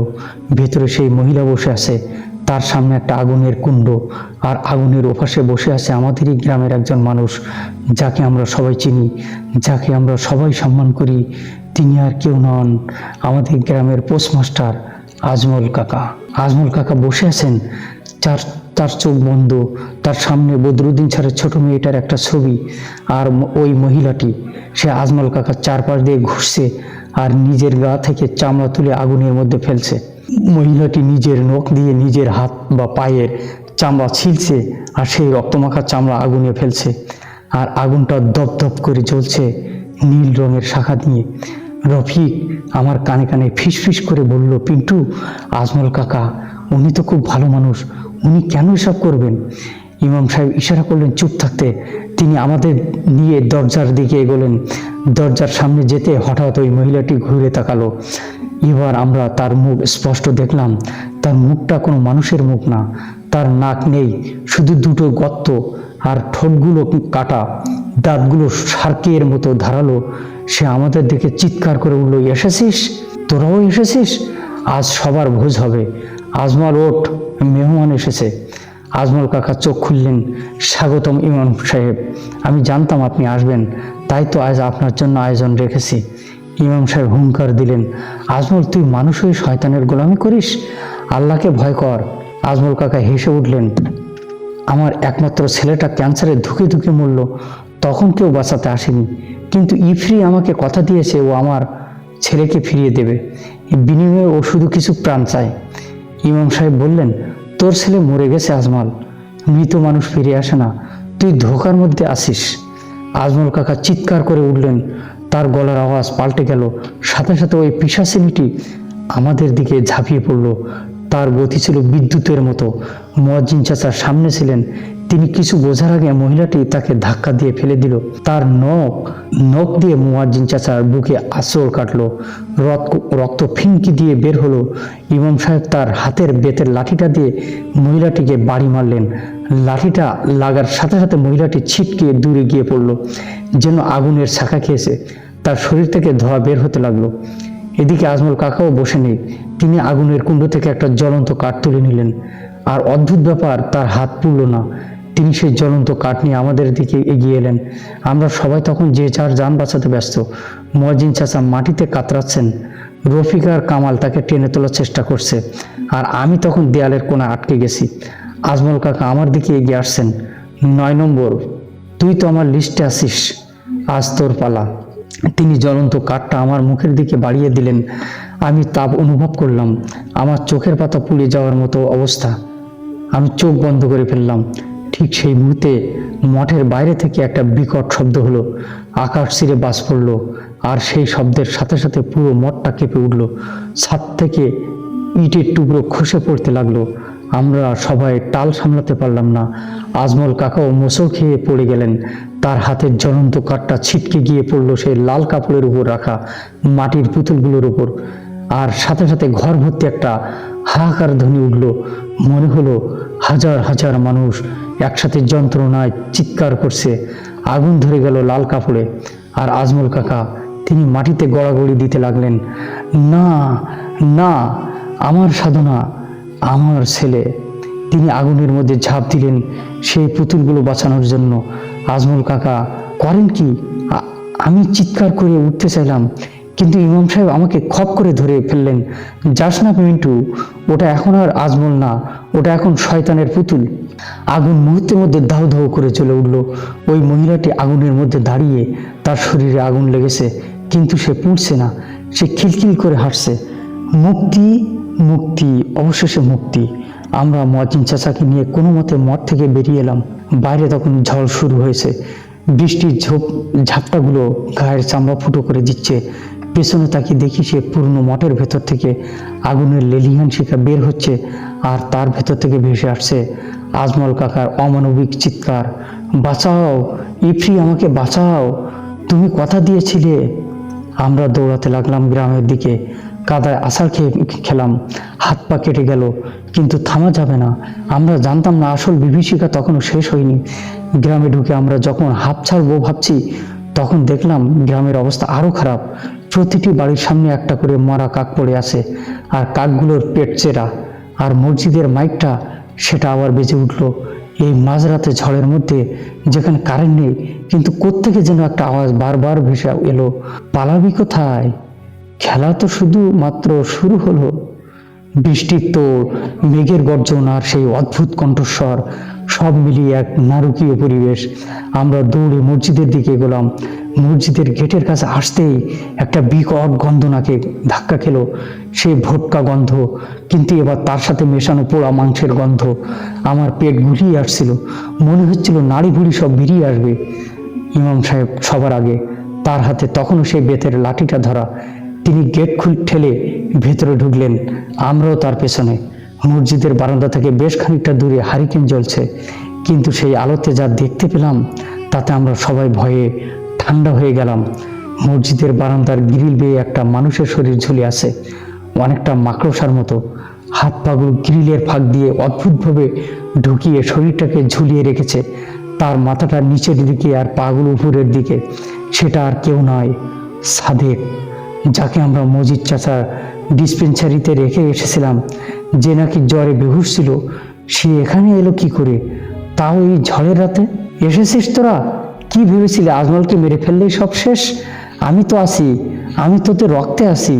ভেতরে সেই মহিলা বসে আছে, তার সামনে একটা আগুনের কুণ্ড, আর আগুনের ওপাশে বসে আছে আমাদেরই গ্রামের একজন মানুষ, যাকে আমরা সবাই চিনি, যাকে আমরা সবাই সম্মান করি। তিনি আর কেউ নন, আমাদের গ্রামের পোস্টমাস্টার আজমল কাকা। আজমল কাকা বসে আছেন, তার চোখ বন্ধ। তার সামনে বদরুদ্দিন স্যারের ছোট মেয়েটার একটা ছবি, আর ওই মহিলাটি, সে আজমল কাকার চারপাশ দিয়ে ঘুরছে আর নিজের গা থেকে চামড়া তুলে আগুনের মধ্যে ফেলছে। মহিলাটি নিজের নখ দিয়ে নিজের হাত বা পায়ের চামড়া ছিলছে, আর সেই রক্তমাখা চামড়া আগুনে ফেলছে। আর আগুনটা দপদপ করে জ্বলছে নীল রঙের শাখা দিয়ে। রফিক আমার কানে কানে ফিসফিস করে বলল, পিন্টু, আজমল কাকা উনি তো খুব ভালো মানুষ, উনি কেন এসব করবেন? ইমাম সাহেব ইশারা করলেন চুপ থাকতে। তিনি আমাদের নিয়ে দরজার দিকে এগোলেন। দরজার সামনে যেতে হঠাৎ ওই মহিলাটি ঘুরে তাকালো। এবার আমরা তার মুখ স্পষ্ট দেখলাম। তার মুখটা কোনো মানুষের মুখ না, তার নাক নেই, শুধু দুটো গর্ত, আর ঠোঁটগুলো কাটা, দাঁতগুলো শার্কের মতো ধারালো। সে আমাদের দিকে চিৎকার করে উঠল, এসেছিস, তোরাও এসেছিস, আজ সবার ভোজ হবে। আজমল ওঠ, মেহমান এসেছে। আজমল কাকা চোখ খুললেন, স্বাগতম ইমাম সাহেব, আমি জানতাম আপনি আসবেন, তাই তো আজ আপনার জন্য আয়োজন রেখেছি। ইমাম সাহেব হুঙ্কার দিলেন, আজমল তুই মানুষ হয়ে শয়তানের গোলামি করিস, আল্লাহকে ভয় কর। আজমল কাকা হেসে উঠলেন, আমার একমাত্র ছেলেটা ক্যান্সারে ধুকে ধুকে মরল, তখন কেউ বাঁচাতে আসেনি, কিন্তু ইফরি আমাকে কথা দিয়েছে ও আমার ছেলেকে ফিরিয়ে দেবে, বিনিময়ে ও শুধু কিছু প্রাণ চায়। ইমাম সাহেব বললেন, তোর ছেলে মরে গেছে আজমল, মৃত মানুষ ফিরে আসে না, তুই ধোকার মধ্যে আসিস। আজমল কাকা চিৎকার করে উঠলেন, তার গলার আওয়াজ পাল্টে গেল। সাথে সাথে ওই পিশাচিনীটি আমাদের দিকে ঝাঁপিয়ে পড়ল। তার গতি ছিল বিদ্যুতের মতো। মুয়াজ্জিন চাচা সামনে ছিলেন, তিনি কিছু বোঝার আগে মহিলাটি তাকে ধাক্কা দিয়ে ফেলে দিল। তার নখ দিয়ে মুয়াজ্জিন চাচার বুকে আঁচড় কাটলো, রক্ত ফিনকি দিয়ে বের হলো। ইমাম সাহেব তার হাতের বেতের লাঠিটা দিয়ে মহিলাটিকে বাড়ি মারলেন। লাঠিটা লাগার সাথে সাথে মহিলাটি ছিটকে দূরে গিয়ে পড়ল, যেন আগুনের শাখা খেয়েছে। তার শরীর থেকে ধোঁয়া বের হতে লাগলো। এদিকে আজমল কাকাও বসে নেই, তিনি আগুনের কুণ্ড থেকে একটা জ্বলন্ত কাঠ তুলে নিলেন। আর অদ্ভুত ব্যাপার, তার হাত পুড়ল না। তিনি সেই জ্বলন্ত কাঠ নিয়ে আমাদের দিকে এগিয়ে এলেন। আমরা সবাই তখন যে যার যান বাঁচাতে ব্যস্ত। মুয়াজ্জিন চাচা মাটিতে কাতরাচ্ছেন, রফিক আর কামাল তাকে টেনে তোলার চেষ্টা করছে, আর আমি তখন দেয়ালের কোণা আটকে গেছি। আজমল কাকা আমার দিকে এগিয়ে আসছেন, 9 নম্বর, তুই তো আমার লিস্টে আসিস, আজ তোর পালা। তিনি জ্বলন্ত কাঠটা আমার মুখের দিকে বাড়িয়ে দিলেন। আমি তাপ অনুভব করলাম, আমার চোখের পাতা পুড়ে যাওয়ার মতো অবস্থা। আমি চোখ বন্ধ করে ফেললাম। ঠিক সেই মুহূর্তে মঠের বাইরে থেকে একটা বিকট শব্দ হলো, আকাশ ছিঁড়ে বাজ পড়ল, আর সেই শব্দের সাথে সাথে পুরো মঠটা কেঁপে উঠল। ছাদ থেকে ইটের টুকরো খসে পড়তে লাগলো। আমরা সবাই টাল সামলাতে পারলাম না। আজমল কাকাও মোচড় খেয়ে পড়ে গেলেন। তার হাতের জ্বলন্ত কাঠটা ছিটকে গিয়ে পড়ল সেই লাল কাপড়ের উপর রাখা মাটির পুতুলগুলোর উপর। আর সাথে সাথে ঘর ভর্তি একটা হাহাকার ধ্বনি উঠল। মনে হলো হাজার হাজার মানুষ একসাথে যন্ত্রণায় চিৎকার করছে। আগুন ধরে গেল লাল কাপড়ে। আর আজমল কাকা, তিনি মাটিতে গড়াগড়ি দিতে লাগলেন, না না, আমার সাধনা, আমার ছেলে। তিনি আগুনের মধ্যে ঝাঁপ দিলেন সেই পুতুলগুলো বাঁচানোর জন্য। আজমল কাকা, করেন কি? আমি চিৎকার করে উঠতে চাইলাম, কিন্তু ইমাম সাহেব আমাকে খপ করে ধরে ফেললেন। যাস না মিন্টু, ওটা এখন আর আজমল না, ওটা এখন শয়তানের পুতুল। আগুন মুহূর্তের মধ্যে দাউ দাউ করে চলে উঠল। ওই মহিলাটি আগুনের মধ্যে দাঁড়িয়ে, তার শরীরে আগুন লেগেছে, কিন্তু সে পুড়ছে না, সে খিলখিল করে হাসছে। মুক্তি, মুক্তি, অবশেষে মুক্তি। আমরা মুয়াজ্জিন চাচাকে নিয়ে কোনো মতে মঠ থেকে বেরিয়ে এলাম। বাইরে তখন ঝড় শুরু হয়েছে। বৃষ্টির ঝাপটাগুলো গায়ের চামড়া ফুটো করে দিচ্ছে। পেছনে তাকিয়ে দেখি সে পুরনো মঠের ভেতর থেকে আগুনের লেলিহান শিখা বের হচ্ছে, আর তার ভেতর থেকে ভেসে আসছে আজমল কাকার অমানবিক চিৎকার, বাঁচাও ইফরি, আমাকে বাঁচাও, তুমি কথা দিয়েছিলে। আমরা দৌড়াতে লাগলাম গ্রামের দিকে। কাদায় আছাড় খেলাম, হাত পা কেটে গেল, কিন্তু থামা যাবে না। আমরা জানতাম না আসল বিভীষিকা তখনও শেষ হয়নি। গ্রামে ঢুকে আমরা যখন হাঁপ ছাড়বো ভাবছি, তখন দেখলাম গ্রামের অবস্থা আরো খারাপ। প্রতিটি বাড়ির সামনে একটা করে মরা কাক পড়ে আছে, আর কাকগুলোর পেট চেরা। আর মসজিদের মাইকটা, সেটা আবার বেজে উঠলো। এই মাঝরাতে ঝড়ের মধ্যে, যেখানে কারেন্ট নেই, কিন্তু কোত্থেকে যেন একটা আওয়াজ বারবার ভেসে এলো, পালাবি কোথায়, খেলা তো শুধু মাত্র শুরু হলো। বৃষ্টির তোড়, মেঘের গর্জন আর সেই অদ্ভুত কণ্ঠস্বর, সব মিলিয়ে এক নারকীয় পরিবেশ। আমরা দৌড়ে মসজিদের দিকে এগোলাম। মসজিদের গেটের কাছে আসতেই একটা বিকট গন্ধ নাকে ধাক্কা খেলো। সেই ভোটকা গন্ধ, কিন্তু এবার তার সাথে মেশানো পোড়া মাংসের গন্ধ। আমার পেট গুলিয়ে আসছিল, মনে হচ্ছিল নাড়ি ভুড়ি সব বেরিয়ে আসবে। ইমাম সাহেব সবার আগে, তার হাতে তখনও সেই বেতের লাঠিটা ধরা। তিনি গেট ঠেলে ভেতরে ঢুকলেন, আমরাও তার পেছনে। মসজিদের বারান্দা থেকে বেশ খানিকটা দূরে হারিকেন জ্বলছে, কিন্তু সেই আলোতে যা দেখতে পেলাম তাতে আমরা সবাই ভয়ে ঠান্ডা হয়ে গেলাম। মসজিদের বারান্দার গ্রিল বেয়ে একটা মানুষের শরীর ঝুলে আছে, অনেকটা মাকড়সার মতো। হাত পাগুলো গ্রিলের ফাঁক দিয়ে অদ্ভুতভাবে ঢুকিয়ে শরীরটাকে ঝুলিয়ে রেখেছে। তার মাথাটা নিচের দিকে আর পাগুলো উপরের দিকে। সেটা আর কেউ নয়, সাদেক, যাকে আমরা মজিদ চাচার ডিসপেন্সারিতে রেখে এসেছিলাম, যে নাকি জ্বরে বেহুশ ছিল। সে এখানে এলো কি করে, তাও এই ঝড়ের রাতে? এসেছিস তোরা? কি ভেবেছিলে আজমলকে মেরে ফেললেই সব শেষ? আমি তো আছি, আমি তোদের রক্তে আছি।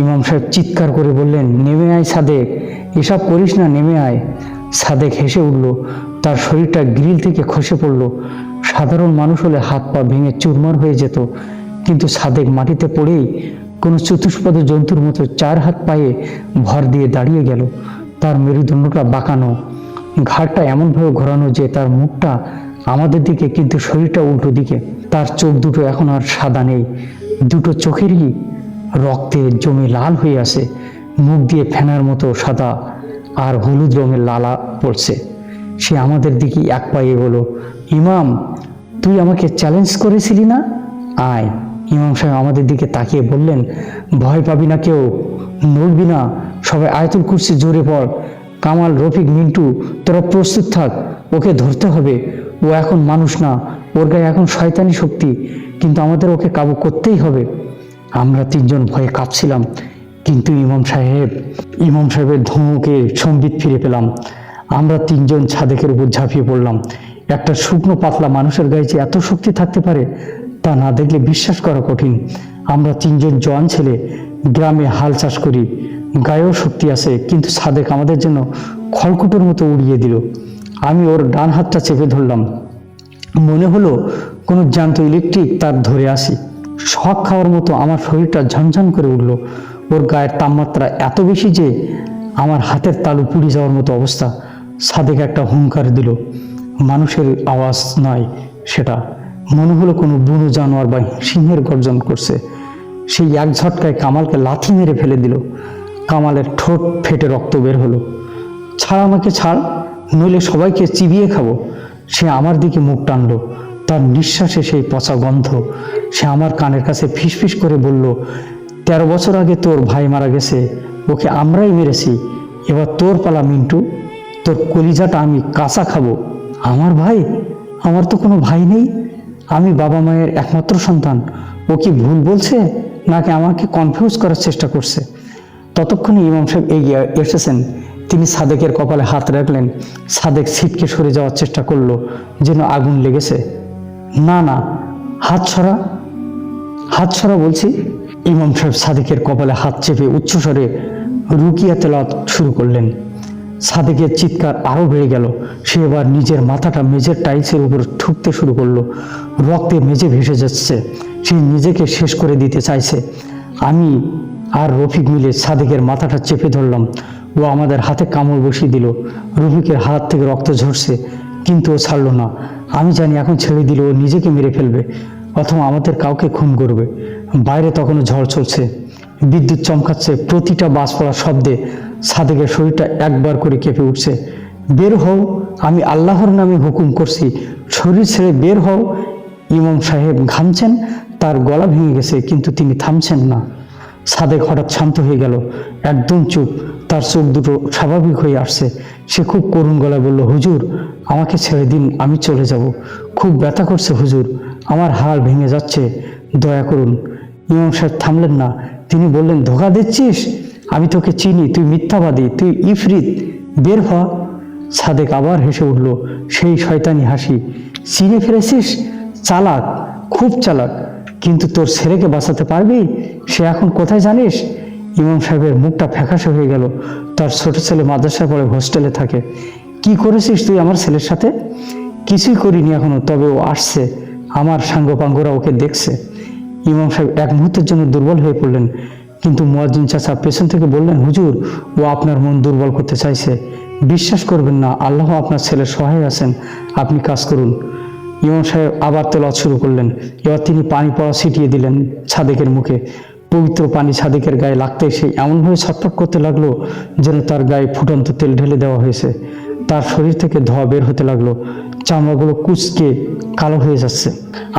ইমাম সাহেব চিৎকার করে বললেন, নেমে আয় সাদেক, এসব করিস না, নেমে আয়। সাদেক হেসে উঠল। তার শরীরটা গ্রিল থেকে খসে পড়ল। সাধারণ মানুষ হলে হাত পা ভেঙে চুরমার হয়ে যেত, কিন্তু সাদেক মাটিতে পড়েই কোনো চতুষ্পদ জন্তুর মতো 4 হাত পায়ে ভর দিয়ে দাঁড়িয়ে গেল। তার মেরুদণ্ডটা বাঁকানো, ঘাড়টা এমনভাবে ঘোরানো যে তার মুখটা আমাদের দিকে, কিন্তু শরীরটা উল্টো দিকে। তার চোখ দুটো এখন আর সাদা নেই, দুটো চোখেরই রক্তে জমে লাল হয়ে আছে। মুখ দিয়ে ফেনার মতো সাদা আর হলুদ রঙের লালা পড়ছে। সে আমাদের দিকে এক পায়ে এগোলো। ইমাম, তুই আমাকে চ্যালেঞ্জ করেছিলি না? আয়। ইমাম সাহেব আমাদের দিকে তাকিয়ে বললেন, ভয় পাবি না, কেউ নড়বি না, সবাই আয়াতুল কুরসি জোরে পড়। কামাল, রফিক, মিন্টু, তোরা প্রস্তুত থাক, ওকে ধরতে হবে। ও এখন মানুষ না, ওর গায়ে এখন শয়তানি শক্তি, কিন্তু আমাদের ওকে কাবু করতেই হবে। আমরা 3 জন ভয়ে কাঁপছিলাম, কিন্তু ইমাম সাহেবের ধমকে সম্বিত ফিরে পেলাম। আমরা 3 জন সাদেকের উপর ঝাঁপিয়ে পড়লাম। একটা শুকনো পাতলা মানুষের গায়ে যে এত শক্তি থাকতে পারে, তা না দেখলে বিশ্বাস করা কঠিন। আমরা 3 জন জওয়ান ছেলে, গ্রামে হাল চাষ করি, গায়েও শক্তি আছে, কিন্তু সাদেক আমাদের জন্য খড়কুটোর মতো উড়িয়ে দিল। আমি ওর ডান হাতটা চেপে ধরলাম, মনে হলো কোনো জ্যান্ত ইলেকট্রিক তার ধরে আসি। শক খাওয়ার মতো আমার শরীরটা ঝনঝন করে উঠল। ওর গায়ের তাপমাত্রা এত বেশি যে আমার হাতের তালু পুড়ে যাওয়ার মতো অবস্থা। সাদেক একটা হুঙ্কার দিল, মানুষের আওয়াজ নয় সেটা, মনে হলো কোনো বুনো জানোয়ার বা সিংহের গর্জন করছে। সেই এক ঝটকায় কামালকে লাথি মেরে ফেলে দিল। কামালের ঠোঁট ফেটে রক্ত বের হলো। ছাড় আমাকে, ছাড়, নইলে সবাইকে চিবিয়ে খাবো। সে আমার দিকে মুখ টানলো, তার নিঃশ্বাসে সেই পচা গন্ধ। সে আমার কানের কাছে ফিসফিস করে বলল, 13 বছর আগে তোর ভাই মারা গেছে, ওকে আমরাই মেরেছি, এবার তোর পালা মিন্টু, তোর কলিজাটা আমি কাঁচা খাবো। আমার ভাই? আমার তো কোনো ভাই নেই, আমি বাবা মায়ের একমাত্র সন্তান। ও কি ভুল বলছে, নাকি আমাকে কনফিউজ করার চেষ্টা করছে? ততক্ষণে ইমাম সাহেব এগিয়ে এসেছেন। তিনি সাদেকের কপালে হাত রাখলেন। সাদেক ছিটকে সরে যাওয়ার চেষ্টা করলো, যেন আগুন লেগেছে। না না, হাত সরা, হাত সরা বলছি। ইমাম সাহেব সাদেকের কপালে হাত চেপে উচ্চস্বরে রুকিয়া তেলাওয়াত শুরু করলেন। সাদেকের চিৎকার আরো বেড়ে গেল। সে এবার নিজের মাথাটা মেঝের টাইলসের উপর ঠুকতে শুরু করলো। রক্তে মেঝে ভেসে যাচ্ছে। সে নিজেকে শেষ করে দিতে চাইছে। আমি আর রফিক মিলে সাদেকের মাথাটা চেপে ধরলাম। ও আমাদের হাতে কামড় বসিয়ে দিল। রফিকের হাত থেকে রক্ত ঝরছে, কিন্তু ও ছাড়লো না। আমি জানি এখন ছেড়ে দিলে ও নিজেকে মেরে ফেলবে, অথবা আমাদের কাউকে খুন করবে। বাইরে তখনও ঝড় চলছে, বিদ্যুৎ চমকাচ্ছে। প্রতিটা বাজ পড়ার শব্দে সাদেকের শরীরটা একবার করে কেঁপে উঠছে। বের হও, আমি আল্লাহর নামে হুকুম করছি, শরীর ছেড়ে বের হও। ইমাম সাহেব ঘামছেন, তার গলা ভেঙে গেছে, কিন্তু তিনি থামছেন না। সাদেক হঠাৎ শান্ত হয়ে গেল, একদম চুপ। তার চোখ দুটো স্বাভাবিক হয়ে আসছে। সে খুব করুণ গলায় বলল, হুজুর, আমাকে ছেড়ে দিন, আমি চলে যাব। খুব ব্যথা করছে হুজুর, আমার হাড় ভেঙে যাচ্ছে, দয়া করুন। ইমাম সাহেব থামলেন না। তিনি বললেন, ধোঁকা দিচ্ছিস? আমি তোকে চিনি, তুই মিথ্যাবাদী, তুই ইফরিত, বের হ। সাদেক আবার হেসে উঠল, সেই শয়তানি হাসি। চিনে ফেলেছিস? চালাক, খুব চালাক, কিন্তু তোর ছেলেকে বাঁচাতে পারবি? সে এখন কোথায় জানিস? ইমাম সাহেবের মুখটা ফ্যাকাশে হয়ে গেল। তার ছোট ছেলে মাদ্রাসায় পড়ে, হোস্টেলে থাকে। কি করেছিস তুই আমার ছেলের সাথে? কিছুই করিনি এখনো, তবে ও আসছে, আমার সাঙ্গপাঙ্গরা ওকে দেখছে। ইমাম সাহেব এক মুহূর্তের জন্য দুর্বল হয়ে পড়লেন, কিন্তু মুয়াজ্জিন চাচা পেছন থেকে বললেন, হুজুর, ও আপনার মন দুর্বল করতে চাইছে, বিশ্বাস করবেন না, আল্লাহ আপনার ছেলের সহায় আছেন, আপনি কাজ করুন। ইমাম সাহেব আবার তেলাওয়াত শুরু করলেন। এবার তিনি পানি পড়া ছিটিয়ে দিলেন সাদেকের মুখে। পবিত্র পানি সাদেকের গায়ে লাগতে সে এমনভাবে ছটফট করতে লাগলো, যেন তার গায়ে ফুটন্ত তেল ঢেলে দেওয়া হয়েছে। তার শরীর থেকে ধোঁয়া বের হতে লাগলো, চামড়াগুলো কুঁচকে কালো হয়ে যাচ্ছে।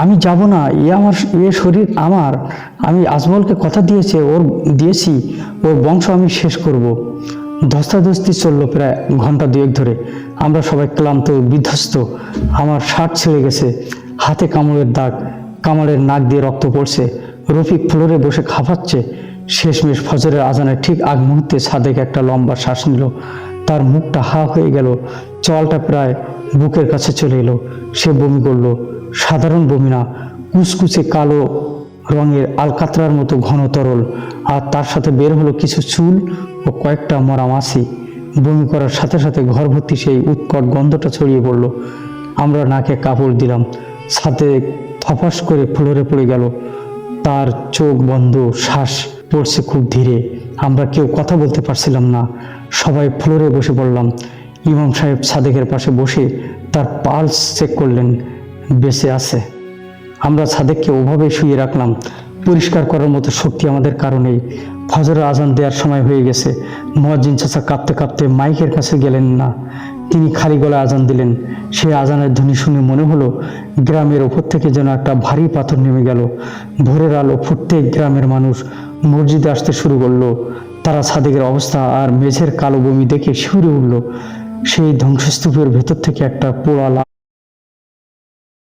আমি যাব না, এ শরীর আমার। আমি আজমলকে কথা দিয়েছি ওর বংশ আমি শেষ করব। ধস্তাধস্তি চললো প্রায় ঘন্টা দুয়েক ধরে। আমরা সবাই ক্লান্ত, বিধ্বস্ত। আমার শার্ট ছিঁড়ে গেছে, হাতে কামড়ের দাগ, কামালের নাক দিয়ে রক্ত পড়ছে। রফিক ফ্লোরে বসে খাফাচ্ছে। শেষমেশ ফজরের আজানের ঠিক আগ মুহূর্তে সাদেক একটা লম্বা শ্বাস নিল। তার মুখটা হা হয়ে গেল, চলটা প্রায় বুকের কাছে চলে এলো। সে বমি করলো, সাধারণ বমি না, কুচকুচে কালো রঙের আলকাতরার মতো ঘন তরল। আর তার সাথে বের হলো কিছু চুল ও কয়েকটা মরা মাছি। বমি করার সাথে সাথে ঘর ভর্তি সেই উৎকট গন্ধটা ছড়িয়ে পড়লো। আমরা নাকে কাপড় দিলাম। সাথে থপাস করে ফ্লোরে পড়ে গেল। তার চোখ বন্ধ, শ্বাস পড়ছে খুব ধীরে। আমরা কেউ কথা বলতে পারছিলাম না। সবাই ফ্লোরে বসে পড়লাম। ইমাম সাহেব সাদেকের পাশে বসে তার পালস চেক করলেন, বেঁচে আছে। আমরা সাদেককে ওভাবে শুয়ে রাখলাম। পরিষ্কার করার মতো শক্তি আমাদের কারণেই। ফজরের আজান দেওয়ার সময় হয়ে গেছে। মুয়াজ্জিন চাচা কাঁপতে কাঁপতে মাইকের কাছে গেলেন না, তিনি খালি গলায় আজান দিলেন। সে আজানের ধ্বনি শুনে মনে হলো গ্রামের ওপর থেকে যেন একটা ভারী পাথর নেমে গেল। ভোরের আলো ফুটতেই গ্রামের মানুষ মসজিদে আসতে শুরু করলো। তারা সাদেকের অবস্থা আর মেঝের কালো বমি দেখে শিউরে উঠল। সেই ধ্বংসস্তূপের ভেতর থেকে একটা পোড়া